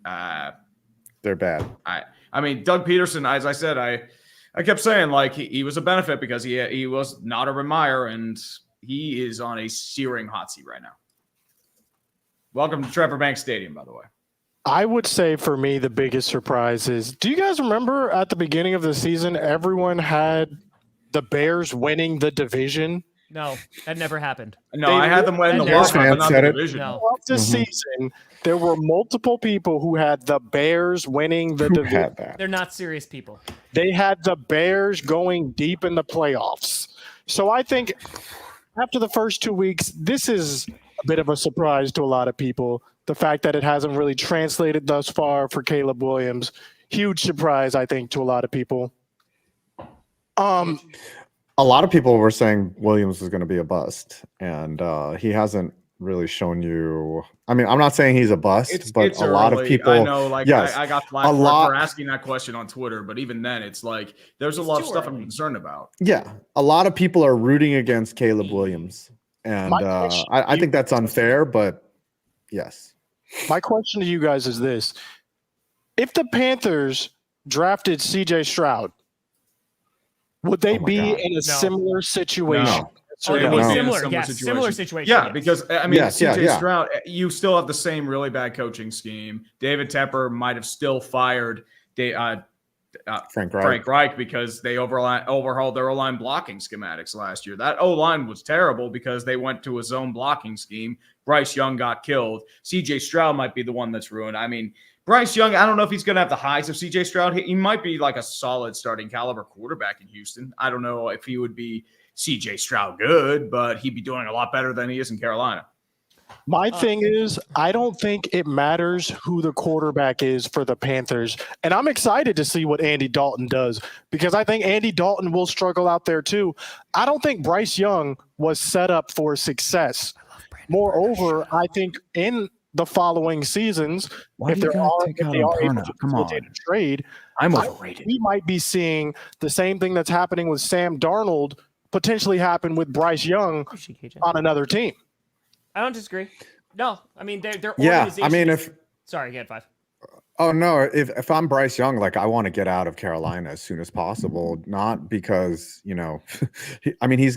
[SPEAKER 6] they're bad.
[SPEAKER 1] I mean, Doug Peterson, as I said, I kept saying he was a benefit because he was not Urban Meyer, and he is on a searing hot seat right now. Welcome to Trevor Banks Stadium, by the way.
[SPEAKER 4] I would say for me the biggest surprise is, do you guys remember at the beginning of the season everyone had the Bears winning the division?
[SPEAKER 5] No, that never happened.
[SPEAKER 1] No, I had them win the wild card, but not the division.
[SPEAKER 5] No.
[SPEAKER 4] Throughout the season, there were multiple people who had the Bears winning the division.
[SPEAKER 5] They're not serious people.
[SPEAKER 4] They had the Bears going deep in the playoffs. So I think after the first 2 weeks, this is a bit of a surprise to a lot of people. The fact that it hasn't really translated thus far for Caleb Williams, huge surprise, I think, to a lot of people.
[SPEAKER 6] A lot of people were saying Williams was going to be a bust, and he hasn't really shown you. I mean, I'm not saying he's a bust, but a lot of people.
[SPEAKER 1] I know, I got flack for asking that question on Twitter, but even then, it's there's a lot of stuff I'm concerned about.
[SPEAKER 6] Yeah, a lot of people are rooting against Caleb Williams, and I think that's unfair, but yes.
[SPEAKER 4] My question to you guys is this: if the Panthers drafted C.J. Stroud, would they be in a similar situation?
[SPEAKER 6] No.
[SPEAKER 5] Similar situation.
[SPEAKER 1] Yeah, because I mean, CJ Stroud, you still have the same really bad coaching scheme. David Tepper might have still fired Frank Reich because they overhauled their O-line blocking schematics last year. That O-line was terrible because they went to a zone blocking scheme. Bryce Young got killed. CJ Stroud might be the one that's ruined. I mean, Bryce Young, I don't know if he's going to have the highs of CJ Stroud. He might be a solid starting caliber quarterback in Houston. I don't know if he would be CJ Stroud good, but he'd be doing a lot better than he is in Carolina.
[SPEAKER 4] My thing is, I don't think it matters who the quarterback is for the Panthers. And I'm excited to see what Andy Dalton does because I think Andy Dalton will struggle out there too. I don't think Bryce Young was set up for success. Moreover, I think in the following seasons, if they are able to facilitate a trade,
[SPEAKER 1] I'm overrated.
[SPEAKER 4] We might be seeing the same thing that's happening with Sam Darnold potentially happen with Bryce Young on another team.
[SPEAKER 5] I don't disagree. No, I mean they're
[SPEAKER 6] I mean
[SPEAKER 5] sorry, get 5.
[SPEAKER 6] Oh no, if I'm Bryce Young, I want to get out of Carolina as soon as possible, not because I mean he's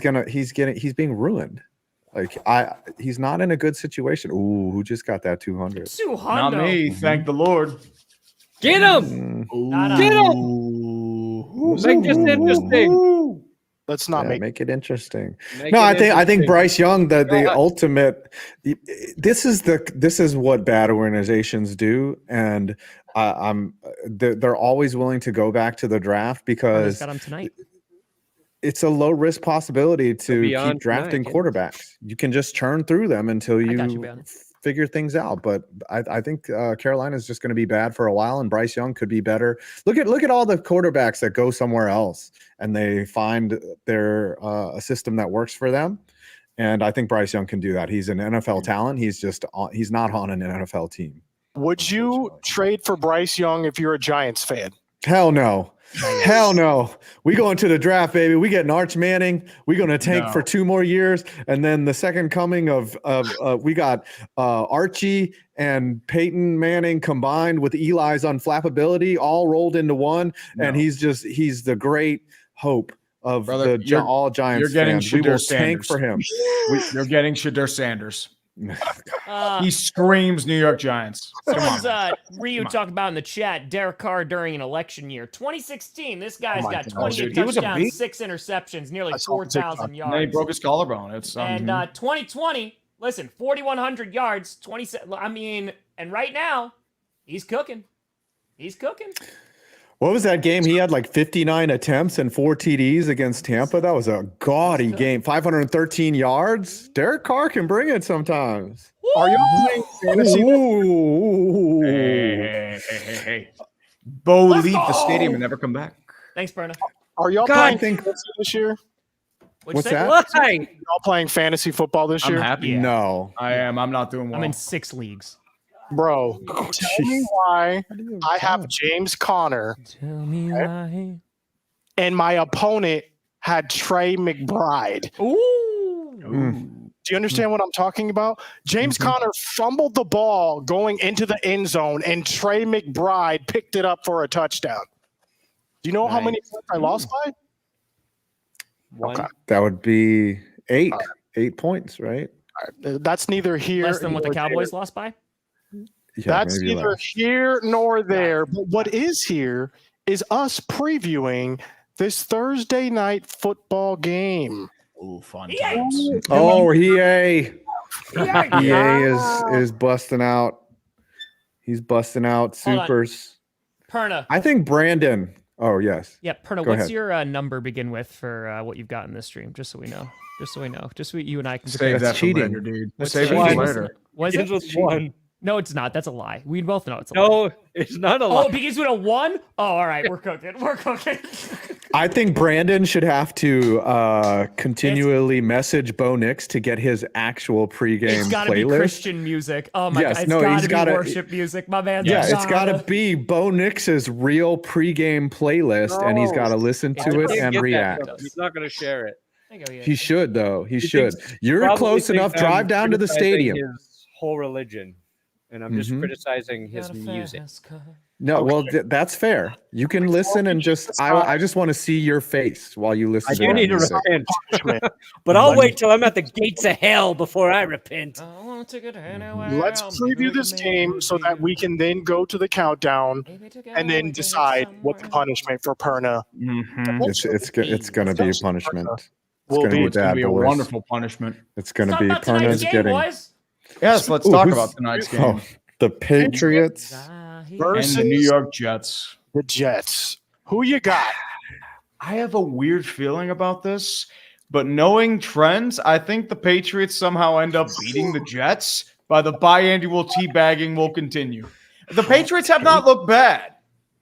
[SPEAKER 6] being ruined. He's not in a good situation. Ooh, who just got that 200?
[SPEAKER 1] Not me. Thank the Lord.
[SPEAKER 3] Get him! Get him! Make this interesting.
[SPEAKER 4] Let's not
[SPEAKER 6] make it interesting. I think Bryce Young, the ultimate. This is what bad organizations do, and they're always willing to go back to the draft because
[SPEAKER 5] got him tonight.
[SPEAKER 6] it's a low risk possibility to
[SPEAKER 3] Beyond
[SPEAKER 6] keep drafting
[SPEAKER 3] tonight, yeah.
[SPEAKER 6] quarterbacks. You can just churn through them until
[SPEAKER 5] got you,
[SPEAKER 6] you
[SPEAKER 5] Ben.
[SPEAKER 6] figure things out. But I think Carolina is just going to be bad for a while, and Bryce Young could be better. Look at all the quarterbacks that go somewhere else and they find their a system that works for them. And I think Bryce Young can do that. He's an NFL talent. He's not on an NFL team.
[SPEAKER 4] Would you trade for Bryce Young if you're a Giants fan?
[SPEAKER 6] Hell no. Hell no. We go into the draft, baby. We get an Arch Manning. We're going to tank for 2 more years. And then the second coming of we got Archie and Peyton Manning combined with Eli's unflappability all rolled into one. No. And he's the great hope of all Giants
[SPEAKER 1] you're getting
[SPEAKER 6] fans. We will tank
[SPEAKER 1] Sanders.
[SPEAKER 6] for him.
[SPEAKER 1] You're getting Shadur Sanders. He screams New York Giants.
[SPEAKER 5] Someone's Ryu talking about in the chat Derek Carr during an election year. 2016, this guy's got 28 touchdowns, 6 interceptions, nearly 4,000 yards.
[SPEAKER 1] And then he broke his collarbone.
[SPEAKER 5] And 2020, listen, 4,100 yards, 27. I mean, and right now, he's cooking. He's cooking.
[SPEAKER 6] What was that game? He had like 59 attempts and 4 TDs against Tampa. That was a gaudy game. 513 yards. Derek Carr can bring it sometimes.
[SPEAKER 4] Are you playing fantasy?
[SPEAKER 1] Hey. Bo leave the stadium and never come back.
[SPEAKER 5] Thanks, Perna.
[SPEAKER 4] Are y'all playing fantasy this year?
[SPEAKER 6] What's that?
[SPEAKER 5] Why?
[SPEAKER 4] Y'all playing fantasy football this year?
[SPEAKER 1] I'm happy.
[SPEAKER 5] Yeah.
[SPEAKER 6] No.
[SPEAKER 1] I am. I'm not doing well.
[SPEAKER 5] I'm in 6 leagues.
[SPEAKER 4] Bro, tell me why I have James Conner.
[SPEAKER 5] Tell me why.
[SPEAKER 4] And my opponent had Trey McBride.
[SPEAKER 5] Ooh.
[SPEAKER 4] Do you understand what I'm talking about? James Conner fumbled the ball going into the end zone, and Trey McBride picked it up for a touchdown. Do you know how many points I lost by?
[SPEAKER 3] 1.
[SPEAKER 4] Okay.
[SPEAKER 6] That would be 8. 8 points, right?
[SPEAKER 4] That's neither here
[SPEAKER 5] Less than what the
[SPEAKER 4] nor
[SPEAKER 5] Cowboys
[SPEAKER 4] there.
[SPEAKER 5] lost by?
[SPEAKER 6] Yeah,
[SPEAKER 4] That's
[SPEAKER 6] maybe
[SPEAKER 4] neither
[SPEAKER 6] less.
[SPEAKER 4] here nor there. But what is here is us previewing this Thursday night football game.
[SPEAKER 1] Ooh, fun
[SPEAKER 5] EA.
[SPEAKER 1] times.
[SPEAKER 6] Oh, EA is busting out. He's busting out
[SPEAKER 5] Hold on.
[SPEAKER 6] supers.
[SPEAKER 5] Perna.
[SPEAKER 6] I think Brandon. Oh, yes.
[SPEAKER 5] Yeah, Perna,
[SPEAKER 6] Go
[SPEAKER 5] what's
[SPEAKER 6] ahead.
[SPEAKER 5] your number begin with for what you've got in this stream? Just so we know. Just so you and I can
[SPEAKER 1] Save that for
[SPEAKER 6] cheating.
[SPEAKER 1] later, dude.
[SPEAKER 5] What's
[SPEAKER 1] Save
[SPEAKER 5] cheating?
[SPEAKER 1] it for later.
[SPEAKER 5] Was
[SPEAKER 3] Begins
[SPEAKER 5] it?
[SPEAKER 3] with 1.
[SPEAKER 5] No, it's not. That's a lie. We both know it's a lie.
[SPEAKER 3] No, it's not a
[SPEAKER 5] Oh,
[SPEAKER 3] lie.
[SPEAKER 5] it begins with a 1? Oh, all right. We're cooking. We're cooking.
[SPEAKER 6] I think Brandon should have to continually message Bo Nix to get his actual pregame
[SPEAKER 5] It's got to be
[SPEAKER 6] playlist.
[SPEAKER 5] Christian music. Oh my
[SPEAKER 6] Yes,
[SPEAKER 5] God. It's
[SPEAKER 6] no,
[SPEAKER 5] got
[SPEAKER 6] he's
[SPEAKER 5] to be
[SPEAKER 6] gotta-
[SPEAKER 5] worship music. My man.
[SPEAKER 6] Yeah, it's got to be Bo Nix's real pregame playlist, and he's got to listen to it and react.
[SPEAKER 3] He's not going to share it.
[SPEAKER 6] He should, though. He should. You're
[SPEAKER 3] Probably
[SPEAKER 6] close
[SPEAKER 3] thinks
[SPEAKER 6] enough.
[SPEAKER 3] I'm
[SPEAKER 6] Drive down to the
[SPEAKER 3] criticizing
[SPEAKER 6] stadium.
[SPEAKER 3] His whole religion, and I'm just criticizing his music.
[SPEAKER 6] No, well, that's fair. You can listen and just. I just want to see your face while you listen.
[SPEAKER 3] I
[SPEAKER 6] to
[SPEAKER 3] do
[SPEAKER 6] that
[SPEAKER 3] need to
[SPEAKER 6] music.
[SPEAKER 3] repent, but I'll wait till I'm at the gates of hell before I repent.
[SPEAKER 4] Let's preview this game so that we can then go to the countdown and then decide what the punishment for Perna
[SPEAKER 6] It's going to be a punishment. It's
[SPEAKER 4] will
[SPEAKER 6] going to
[SPEAKER 4] be.
[SPEAKER 6] be
[SPEAKER 1] It's going
[SPEAKER 6] bad,
[SPEAKER 1] to be a
[SPEAKER 6] boys.
[SPEAKER 1] wonderful punishment.
[SPEAKER 6] It's going to
[SPEAKER 5] Talk
[SPEAKER 6] be
[SPEAKER 5] about tonight's
[SPEAKER 6] Perna's
[SPEAKER 5] game,
[SPEAKER 6] getting.
[SPEAKER 5] boys.
[SPEAKER 1] Yes, let's talk about tonight's game.
[SPEAKER 6] Oh, the Patriots.
[SPEAKER 1] And
[SPEAKER 4] Versus
[SPEAKER 1] the New York Jets.
[SPEAKER 4] the Jets. Who you got?
[SPEAKER 1] I have a weird feeling about this, but knowing trends, I think the Patriots somehow end up beating the Jets by the biannual teabagging will continue. The Patriots have not looked bad.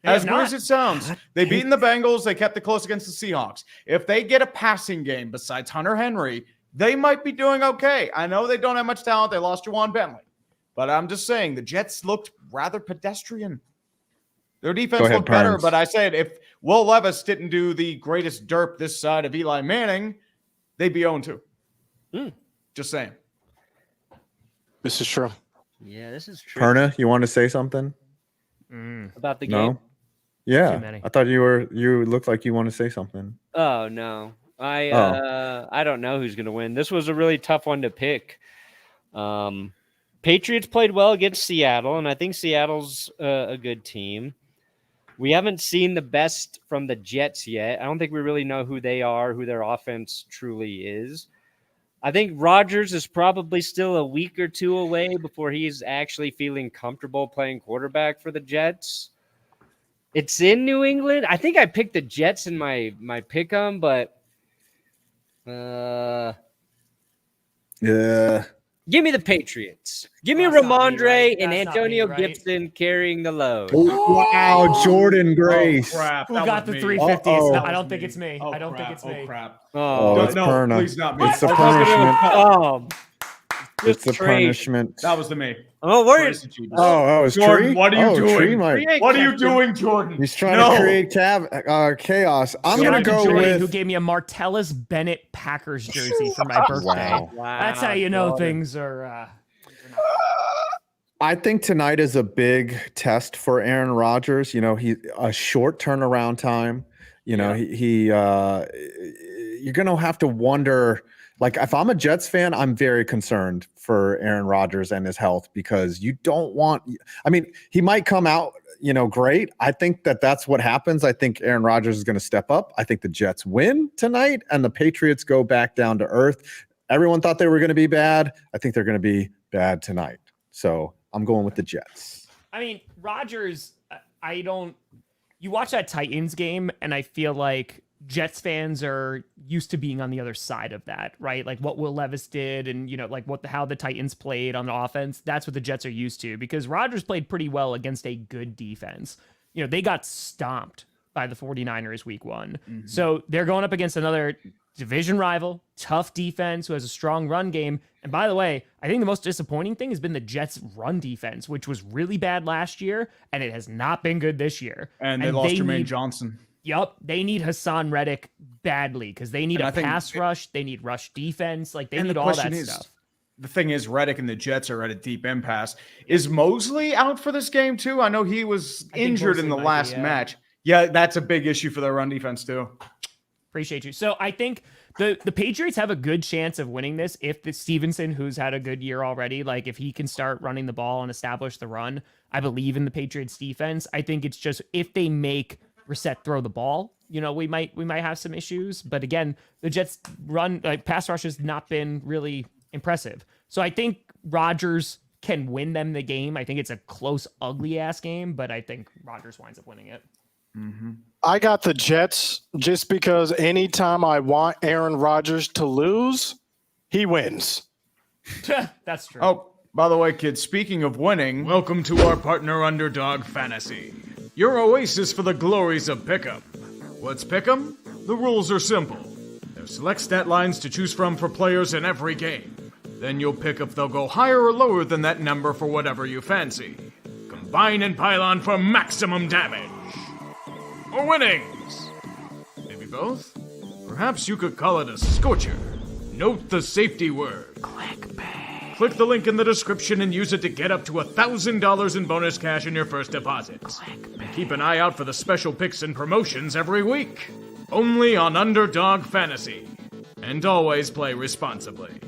[SPEAKER 1] As weird as it sounds, they beaten the Bengals. They kept it close against the Seahawks. If they get a passing game besides Hunter Henry, they might be doing okay. I know they don't have much talent. They lost Juwan Bentley. But I'm just saying the Jets looked rather pedestrian. Their defense looked better, but I said if Will Levis didn't do the greatest derp this side of Eli Manning, they'd be 0-2. Just saying.
[SPEAKER 4] This is true.
[SPEAKER 3] Yeah, this is true.
[SPEAKER 6] Perna, you want to say something?
[SPEAKER 3] About the game.
[SPEAKER 6] No. Yeah,
[SPEAKER 5] Too many.
[SPEAKER 6] I thought you looked like you want to say something.
[SPEAKER 3] Oh no, I don't know who's going to win. This was a really tough one to pick. Patriots played well against Seattle, and I think Seattle's a good team. We haven't seen the best from the Jets yet. I don't think we really know who they are, who their offense truly is. I think Rodgers is probably still a week or 2 away before he's actually feeling comfortable playing quarterback for the Jets. It's in New England. I think I picked the Jets in my pick 'em, but
[SPEAKER 6] Yeah.
[SPEAKER 3] Give me the Patriots. Give me
[SPEAKER 5] That's not me,
[SPEAKER 3] Ramondre
[SPEAKER 5] right?
[SPEAKER 3] and
[SPEAKER 5] That's not
[SPEAKER 3] Antonio
[SPEAKER 5] me, right?
[SPEAKER 3] Gibson carrying the load.
[SPEAKER 6] Wow, Jordan Grace.
[SPEAKER 1] Oh, crap.
[SPEAKER 5] Who
[SPEAKER 1] That
[SPEAKER 5] got
[SPEAKER 1] was
[SPEAKER 5] the
[SPEAKER 1] me.
[SPEAKER 5] 350?
[SPEAKER 6] Uh-oh.
[SPEAKER 5] I don't think it's me.
[SPEAKER 1] Oh,
[SPEAKER 5] I don't
[SPEAKER 1] crap.
[SPEAKER 5] think it's me.
[SPEAKER 1] Oh, crap.
[SPEAKER 6] Oh, it's
[SPEAKER 1] no,
[SPEAKER 6] Perna.
[SPEAKER 1] please not me.
[SPEAKER 6] It's the
[SPEAKER 1] Oh,
[SPEAKER 6] punishment. It's the
[SPEAKER 3] trade.
[SPEAKER 6] punishment.
[SPEAKER 1] that was the me.
[SPEAKER 3] Oh, where is
[SPEAKER 6] Oh, it's
[SPEAKER 1] Jordan,
[SPEAKER 6] Tree?
[SPEAKER 1] what are you doing?
[SPEAKER 6] Tree might-
[SPEAKER 1] What are you doing, Jordan?
[SPEAKER 6] He's trying
[SPEAKER 1] No.
[SPEAKER 6] to create chaos. I'm
[SPEAKER 5] Shout
[SPEAKER 6] going to
[SPEAKER 5] out to
[SPEAKER 6] go
[SPEAKER 5] Jordan,
[SPEAKER 6] with...
[SPEAKER 5] who gave me a Martellus Bennett Packers jersey for my birthday.
[SPEAKER 6] Wow.
[SPEAKER 5] That's how you know things are.
[SPEAKER 6] I think tonight is a big test for Aaron Rodgers. You know, a short turnaround time. You know, you're going to have to wonder, like, if I'm a Jets fan, I'm very concerned for Aaron Rodgers and his health, because you don't want, I mean, he might come out, great. I think that's what happens. I think Aaron Rodgers is going to step up. I think the Jets win tonight and the Patriots go back down to earth. Everyone thought they were going to be bad. I think they're going to be bad tonight. So I'm going with the Jets.
[SPEAKER 5] I mean, Rodgers, you watch that Titans game, and I feel like Jets fans are used to being on the other side of that, right? Like what Will Levis did, and like how the Titans played on the offense. That's what the Jets are used to, because Rodgers played pretty well against a good defense. They got stomped by the 49ers week 1. Mm-hmm. So they're going up against another division rival, tough defense who has a strong run game. And by the way, I think the most disappointing thing has been the Jets' run defense, which was really bad last year, and it has not been good this year.
[SPEAKER 1] And they lost Jermaine Johnson.
[SPEAKER 5] Yep, they need Hassan Reddick badly, because they need pass rush. They need rush defense. Like, they need all that stuff.
[SPEAKER 1] The thing is, Reddick and the Jets are at a deep impasse. Is Mosley out for this game too? I know he was injured in the last match. Yeah, that's a big issue for their run defense too.
[SPEAKER 5] Appreciate you. So I think the Patriots have a good chance of winning this if the Stevenson, who's had a good year already, like if he can start running the ball and establish the run. I believe in the Patriots defense. I think it's just if they make Brissett throw the ball, we might have some issues. But again, the Jets pass rush has not been really impressive. So I think Rodgers can win them the game. I think it's a close, ugly ass game, but I think Rodgers winds up winning it.
[SPEAKER 1] Mm-hmm.
[SPEAKER 4] I got the Jets just because anytime I want Aaron Rodgers to lose, he wins.
[SPEAKER 5] That's true.
[SPEAKER 1] Oh, by the way, kids, speaking of winning,
[SPEAKER 7] welcome to our partner Underdog Fantasy, your oasis for the glories of Pick'em. What's Pick'em? The rules are simple. There's select stat lines to choose from for players in every game. Then you'll pick if they'll go higher or lower than that number for whatever you fancy. Combine and pile on for maximum damage. Or winnings. Maybe both? Perhaps you could call it a scorcher. Note the safety word. Clickbait. Click the link in the description and use it to get up to $1,000 in bonus cash in your first deposit. And keep an eye out for the special picks and promotions every week. Only on Underdog Fantasy. And always play responsibly.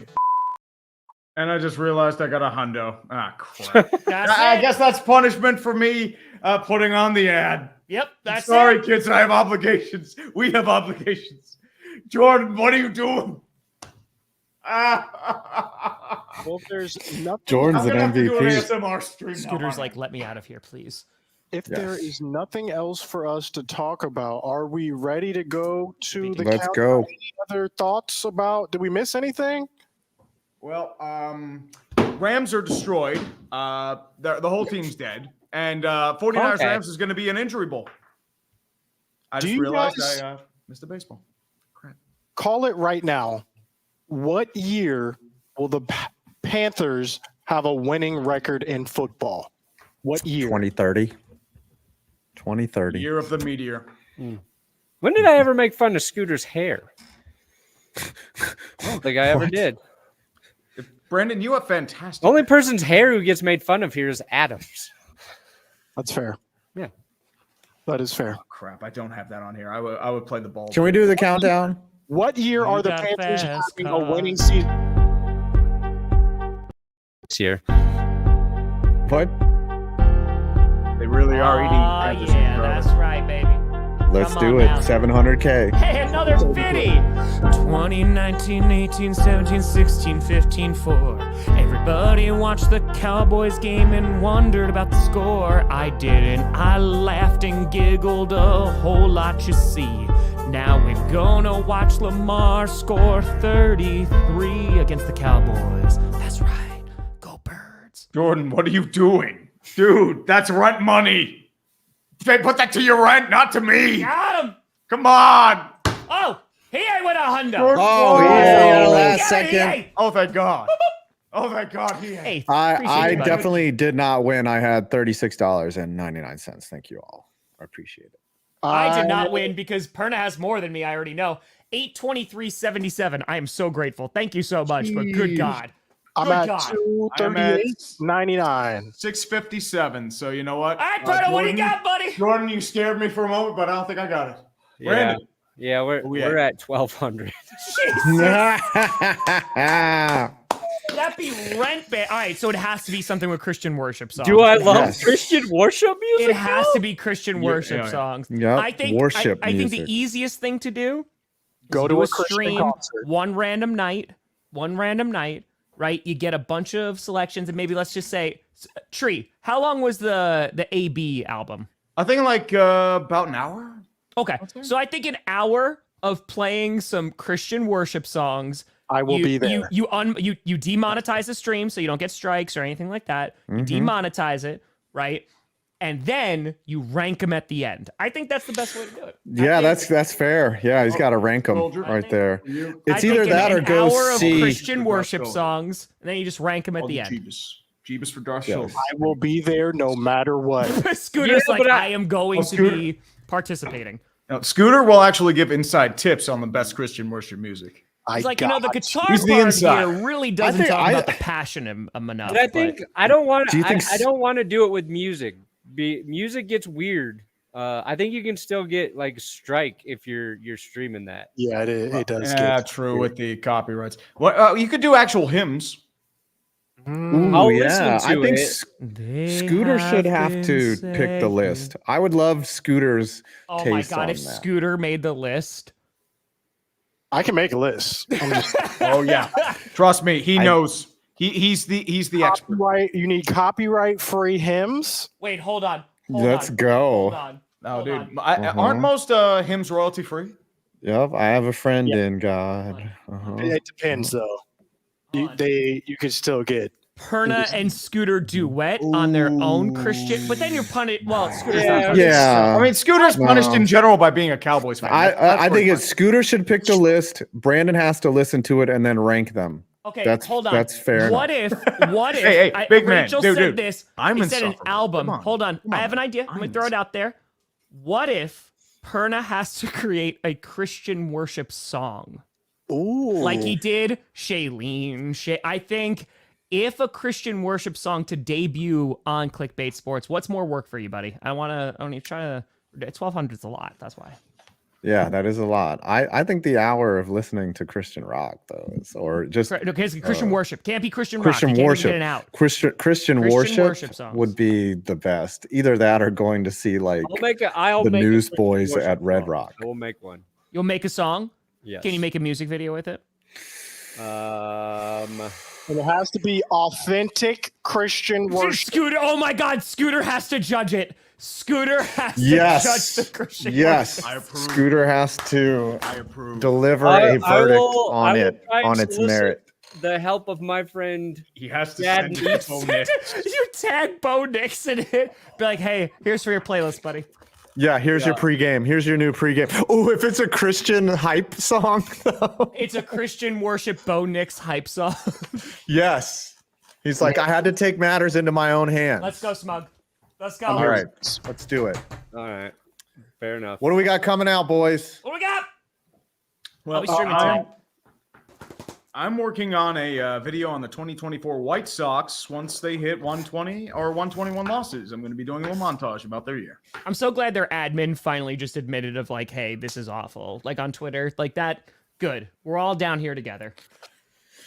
[SPEAKER 1] And I just realized I got a hundo. Ah, crap. I guess that's punishment for me putting on the ad.
[SPEAKER 5] Yep, that's
[SPEAKER 1] Sorry, kids, I have obligations. We have obligations. Jordan, what are you doing?
[SPEAKER 4] Well, there's nothing.
[SPEAKER 6] Jordan's an MVP.
[SPEAKER 1] ASMR stream
[SPEAKER 5] Scooter's like, let me out of here, please.
[SPEAKER 4] If there is nothing else for us to talk about, are we ready to go to the
[SPEAKER 6] Let's
[SPEAKER 4] countdown?
[SPEAKER 6] go.
[SPEAKER 4] Any other thoughts about? Did we miss anything?
[SPEAKER 1] Well, Rams are destroyed. The whole team's dead. And 49ers Rams is going to be an injury bowl. I just realized I missed the baseball. Crap.
[SPEAKER 4] Call it right now. What year will the Panthers have a winning record in football? What year?
[SPEAKER 6] 2030. 2030.
[SPEAKER 1] Year of the meteor.
[SPEAKER 3] When did I ever make fun of Scooter's hair? I don't think I ever did.
[SPEAKER 1] Brandon, you have fantastic.
[SPEAKER 3] The only person's hair who gets made fun of here is Adams.
[SPEAKER 4] That's fair.
[SPEAKER 3] Yeah.
[SPEAKER 4] That is fair.
[SPEAKER 1] Oh, crap, I don't have that on here. I would play the ball.
[SPEAKER 6] Can we do the countdown?
[SPEAKER 4] What year are the
[SPEAKER 5] got
[SPEAKER 4] Panthers
[SPEAKER 5] fast
[SPEAKER 4] having a
[SPEAKER 5] cars.
[SPEAKER 4] winning season?
[SPEAKER 3] This year.
[SPEAKER 6] What?
[SPEAKER 1] They really are eating. Panthers and
[SPEAKER 5] Yeah,
[SPEAKER 1] Brothers.
[SPEAKER 5] that's right, baby.
[SPEAKER 6] Let's
[SPEAKER 5] Come
[SPEAKER 6] do
[SPEAKER 5] on
[SPEAKER 6] it.
[SPEAKER 5] now.
[SPEAKER 6] 700K.
[SPEAKER 5] Hey, another 50. 2019, 18, 17, 16, 15, 4. Everybody watched the Cowboys game and wondered about the score. I didn't. I laughed and giggled a whole lot, you see. Now we're gonna watch Lamar score 33 against the Cowboys. That's right. Go Birds.
[SPEAKER 1] Jordan, what are you doing? Dude, that's rent money. They put that to your rent, not to me.
[SPEAKER 5] Got him.
[SPEAKER 1] Come on.
[SPEAKER 5] Oh, he ain't with a Hundo.
[SPEAKER 6] Oh, yeah, last second.
[SPEAKER 1] Oh, thank God. Oh, thank God.
[SPEAKER 5] Hey,
[SPEAKER 6] I definitely did not win. I had $36.99. Thank you all. I appreciate it.
[SPEAKER 5] I did not win because Perna has more than me. I already know. 823.77. I am so grateful. Thank you so much. But good God.
[SPEAKER 4] I'm at 238.99.
[SPEAKER 1] 657. So you know what?
[SPEAKER 5] All right, Perna, what do you got, buddy?
[SPEAKER 1] Jordan, you scared me for a moment, but I don't think I got it.
[SPEAKER 3] Yeah,
[SPEAKER 1] Brandon.
[SPEAKER 3] yeah, we're at 1,200.
[SPEAKER 5] That be rent ban. All right, so it has to be something with Christian worship songs.
[SPEAKER 3] Do I love Christian worship music?
[SPEAKER 5] It has to be Christian worship songs.
[SPEAKER 6] Yep,
[SPEAKER 5] I think
[SPEAKER 6] worship
[SPEAKER 5] I think the
[SPEAKER 6] music.
[SPEAKER 5] easiest thing to do
[SPEAKER 4] Go
[SPEAKER 5] is
[SPEAKER 4] to
[SPEAKER 5] do
[SPEAKER 4] a Christian
[SPEAKER 5] stream
[SPEAKER 4] concert.
[SPEAKER 5] one random night, right? You get a bunch of selections, and maybe let's just say, Tree, how long was the AB album?
[SPEAKER 1] I think like about an hour.
[SPEAKER 5] Okay, so I think an hour of playing some Christian worship songs.
[SPEAKER 4] I will be there.
[SPEAKER 5] You demonetize the stream so you don't get strikes or anything like that. You demonetize it, right? And then you rank them at the end. I think that's the best way to do it.
[SPEAKER 6] Yeah, that's fair. Yeah, he's got to rank them right there. It's either that or go
[SPEAKER 5] hour of
[SPEAKER 6] see
[SPEAKER 5] Christian worship songs, and then you just rank them at the end.
[SPEAKER 1] Jeebus for Darth
[SPEAKER 6] Yes.
[SPEAKER 1] Schultz.
[SPEAKER 4] I will be there no matter what.
[SPEAKER 5] Scooter's
[SPEAKER 3] Yeah,
[SPEAKER 5] like,
[SPEAKER 3] but
[SPEAKER 5] I am going to
[SPEAKER 1] Scooter-
[SPEAKER 5] be participating.
[SPEAKER 1] Now, Scooter will actually give inside tips on the best Christian worship music.
[SPEAKER 5] It's like, the guitar
[SPEAKER 1] He's the
[SPEAKER 5] part
[SPEAKER 1] inside.
[SPEAKER 5] here really doesn't
[SPEAKER 6] think
[SPEAKER 5] talk about the passion enough.
[SPEAKER 3] But I think I don't want
[SPEAKER 6] Do you
[SPEAKER 3] to.
[SPEAKER 6] think
[SPEAKER 3] I don't want to do it with music. Music gets weird. I think you can still get like strike if you're streaming that.
[SPEAKER 4] Yeah, it does.
[SPEAKER 1] Yeah, true with the copyrights. What you could do actual hymns.
[SPEAKER 6] Ooh,
[SPEAKER 3] I'll
[SPEAKER 6] yeah,
[SPEAKER 3] listen
[SPEAKER 6] I
[SPEAKER 3] to
[SPEAKER 6] think
[SPEAKER 3] it.
[SPEAKER 6] Scooter should have to pick the list. I would love Scooter's
[SPEAKER 5] Oh
[SPEAKER 6] taste
[SPEAKER 5] my God,
[SPEAKER 6] on
[SPEAKER 5] if
[SPEAKER 6] that.
[SPEAKER 5] Scooter made the list.
[SPEAKER 4] I can make a list. I'm just,
[SPEAKER 1] Oh yeah, trust me, he knows. He's the expert.
[SPEAKER 4] copyright. You need copyright-free hymns.
[SPEAKER 5] Wait, hold on.
[SPEAKER 6] Let's go.
[SPEAKER 5] Hold on.
[SPEAKER 1] No,
[SPEAKER 5] Hold
[SPEAKER 1] dude,
[SPEAKER 5] on.
[SPEAKER 1] aren't most hymns royalty free?
[SPEAKER 6] Yep, I have a friend in God.
[SPEAKER 4] It depends, though. You could still get.
[SPEAKER 5] Perna and Scooter duet on their own Christian, but then you're punished. Well, Scooter's not punished.
[SPEAKER 6] Yeah,
[SPEAKER 1] I mean, Scooter's punished in general by being a Cowboys fan.
[SPEAKER 6] I think it's Scooter should pick the list. Brandon has to listen to it and then rank them.
[SPEAKER 5] Okay, hold on.
[SPEAKER 6] That's fair.
[SPEAKER 5] What if?
[SPEAKER 1] Hey, big man,
[SPEAKER 5] Rachel
[SPEAKER 1] dude,
[SPEAKER 5] said
[SPEAKER 1] dude.
[SPEAKER 5] this.
[SPEAKER 1] I'm
[SPEAKER 5] he said an
[SPEAKER 1] insufferable.
[SPEAKER 5] album.
[SPEAKER 1] Come on.
[SPEAKER 5] Hold on.
[SPEAKER 1] Come
[SPEAKER 5] I
[SPEAKER 1] on.
[SPEAKER 5] have an idea. I'm gonna throw it out there. What if Perna has to create a Christian worship song
[SPEAKER 4] Ooh,
[SPEAKER 5] like he did Shailene? I think if a Christian worship song to debut on Clickbait Sports, what's more work for you, buddy? I want to try to. 1,200 is a lot. That's why.
[SPEAKER 6] Yeah, that is a lot. I think the hour of listening to Christian rock though is, or just
[SPEAKER 5] Okay, it's Christian worship can't be Christian rock.
[SPEAKER 6] Christian
[SPEAKER 5] You can't
[SPEAKER 6] worship.
[SPEAKER 5] Get it out.
[SPEAKER 6] Christian worship
[SPEAKER 5] songs.
[SPEAKER 6] would be the best. Either that or going to see like
[SPEAKER 3] I'll
[SPEAKER 6] the
[SPEAKER 3] make a
[SPEAKER 6] Newsboys
[SPEAKER 3] Christian
[SPEAKER 6] at
[SPEAKER 3] worship
[SPEAKER 6] Red
[SPEAKER 3] song.
[SPEAKER 6] Rock.
[SPEAKER 3] I will make one.
[SPEAKER 5] You'll make a song.
[SPEAKER 3] Yes.
[SPEAKER 5] Can you make a music video with it?
[SPEAKER 4] and it has to be authentic Christian worship.
[SPEAKER 5] Scooter. Oh my God, Scooter has to judge it. Scooter has to
[SPEAKER 6] Yes.
[SPEAKER 5] judge the Christian.
[SPEAKER 6] Yes.
[SPEAKER 1] I approve.
[SPEAKER 6] Scooter has to
[SPEAKER 1] I approve.
[SPEAKER 6] deliver
[SPEAKER 3] I
[SPEAKER 6] a verdict
[SPEAKER 3] will
[SPEAKER 6] on
[SPEAKER 3] try
[SPEAKER 6] on
[SPEAKER 3] to
[SPEAKER 6] its
[SPEAKER 3] solicit
[SPEAKER 6] merit.
[SPEAKER 3] The help of my friend.
[SPEAKER 1] He has to
[SPEAKER 3] Dad
[SPEAKER 1] send
[SPEAKER 3] needs-
[SPEAKER 1] his phone in.
[SPEAKER 5] You tag Bo Nix in it. Be like, hey, here's for your playlist, buddy.
[SPEAKER 6] Yeah, here's your pregame. Here's your new pregame. Oh, if it's a Christian hype song, though.
[SPEAKER 5] It's a Christian worship Bo Nix hype song.
[SPEAKER 6] Yes. He's like, I had to take matters into my own hands.
[SPEAKER 5] Let's go, Smug. Let's go.
[SPEAKER 6] All right, let's do it.
[SPEAKER 3] All right. Fair enough.
[SPEAKER 6] What do we got coming out, boys?
[SPEAKER 5] What do we got?
[SPEAKER 1] Well,
[SPEAKER 5] I'll be streaming tonight.
[SPEAKER 1] I'm working on a video on the 2024 White Sox once they hit 120 or 121 losses. I'm going to be doing a little montage about their year.
[SPEAKER 5] I'm so glad their admin finally just admitted of like, hey, this is awful. Like on Twitter, like that. Good. We're all down here together.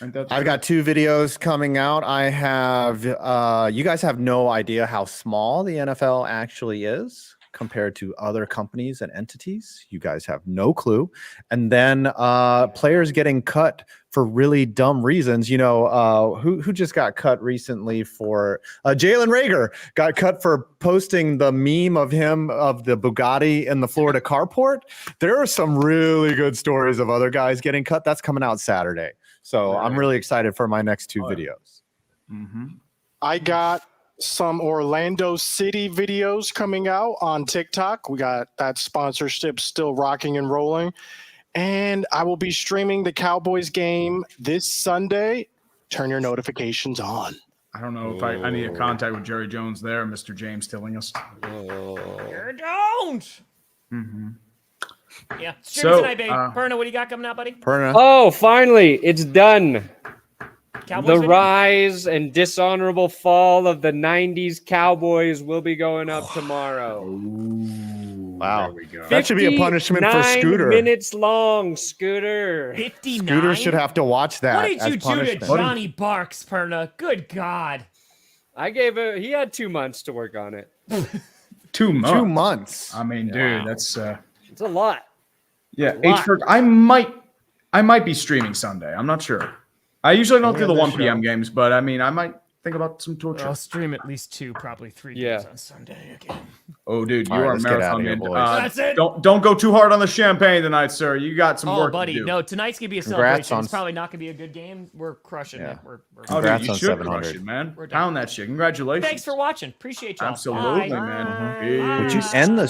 [SPEAKER 1] And that's
[SPEAKER 6] I've got 2 videos coming out. I have, you guys have no idea how small the NFL actually is. compared to other companies and entities? You guys have no clue. And then players getting cut for really dumb reasons. You know, who just got cut recently for Jalen Reagor got cut for posting the meme of him of the Bugatti in the Florida carport. There are some really good stories of other guys getting cut. That's coming out Saturday. So I'm really excited for my next two videos.
[SPEAKER 4] I got some Orlando City videos coming out on TikTok. We got that sponsorship still rocking and rolling. And I will be streaming the Cowboys game this Sunday. Turn your notifications on.
[SPEAKER 1] I don't know if I need a contact with Jerry Jones there, Mr. James Tillinghast.
[SPEAKER 5] Jerry Jones! Yeah, stream tonight, baby. Perna, what do you got coming out, buddy?
[SPEAKER 6] Perna.
[SPEAKER 3] Oh, finally, it's done.
[SPEAKER 5] Cowboys
[SPEAKER 3] The
[SPEAKER 5] video?
[SPEAKER 3] rise and dishonorable fall of the 90s Cowboys will be going up tomorrow.
[SPEAKER 6] Wow.
[SPEAKER 1] There we go.
[SPEAKER 6] That should be a punishment for
[SPEAKER 3] 59
[SPEAKER 6] Scooter.
[SPEAKER 3] minutes long, Scooter.
[SPEAKER 5] 59?
[SPEAKER 6] Scooter should have to watch that.
[SPEAKER 5] What did you
[SPEAKER 6] as
[SPEAKER 5] do to
[SPEAKER 6] punishment.
[SPEAKER 5] Johnny Barks, Perna? Good God.
[SPEAKER 3] He had 2 months to work on it.
[SPEAKER 1] 2 months.
[SPEAKER 6] 2 months.
[SPEAKER 1] I mean, dude, that's
[SPEAKER 3] It's a lot.
[SPEAKER 1] yeah. H4, I might be streaming Sunday. I'm not sure. I usually don't do the 1 p.m. games, but I mean, I might think about some torture.
[SPEAKER 5] I'll stream at least 2, probably 3 games on Sunday again.
[SPEAKER 1] Oh, dude, you
[SPEAKER 6] All right,
[SPEAKER 1] are
[SPEAKER 6] let's get outta
[SPEAKER 1] marathon
[SPEAKER 6] here,
[SPEAKER 1] man.
[SPEAKER 6] boys.
[SPEAKER 5] That's it.
[SPEAKER 1] Don't go too hard on the champagne tonight, sir. You got some
[SPEAKER 5] Oh,
[SPEAKER 1] work
[SPEAKER 5] buddy,
[SPEAKER 1] to do.
[SPEAKER 5] no, tonight's gonna be a
[SPEAKER 6] Congrats
[SPEAKER 5] celebration.
[SPEAKER 6] on-
[SPEAKER 5] It's probably not gonna be a good game. We're crushing it. We're
[SPEAKER 1] Oh,
[SPEAKER 6] Congrats
[SPEAKER 1] dude, you
[SPEAKER 6] on
[SPEAKER 1] should
[SPEAKER 6] 700.
[SPEAKER 1] crush it, man.
[SPEAKER 5] We're done.
[SPEAKER 1] Pound that shit. Congratulations.
[SPEAKER 5] Thanks for watching. Appreciate y'all.
[SPEAKER 1] Absolutely,
[SPEAKER 5] Bye.
[SPEAKER 1] man.
[SPEAKER 5] Bye.
[SPEAKER 6] Would you end the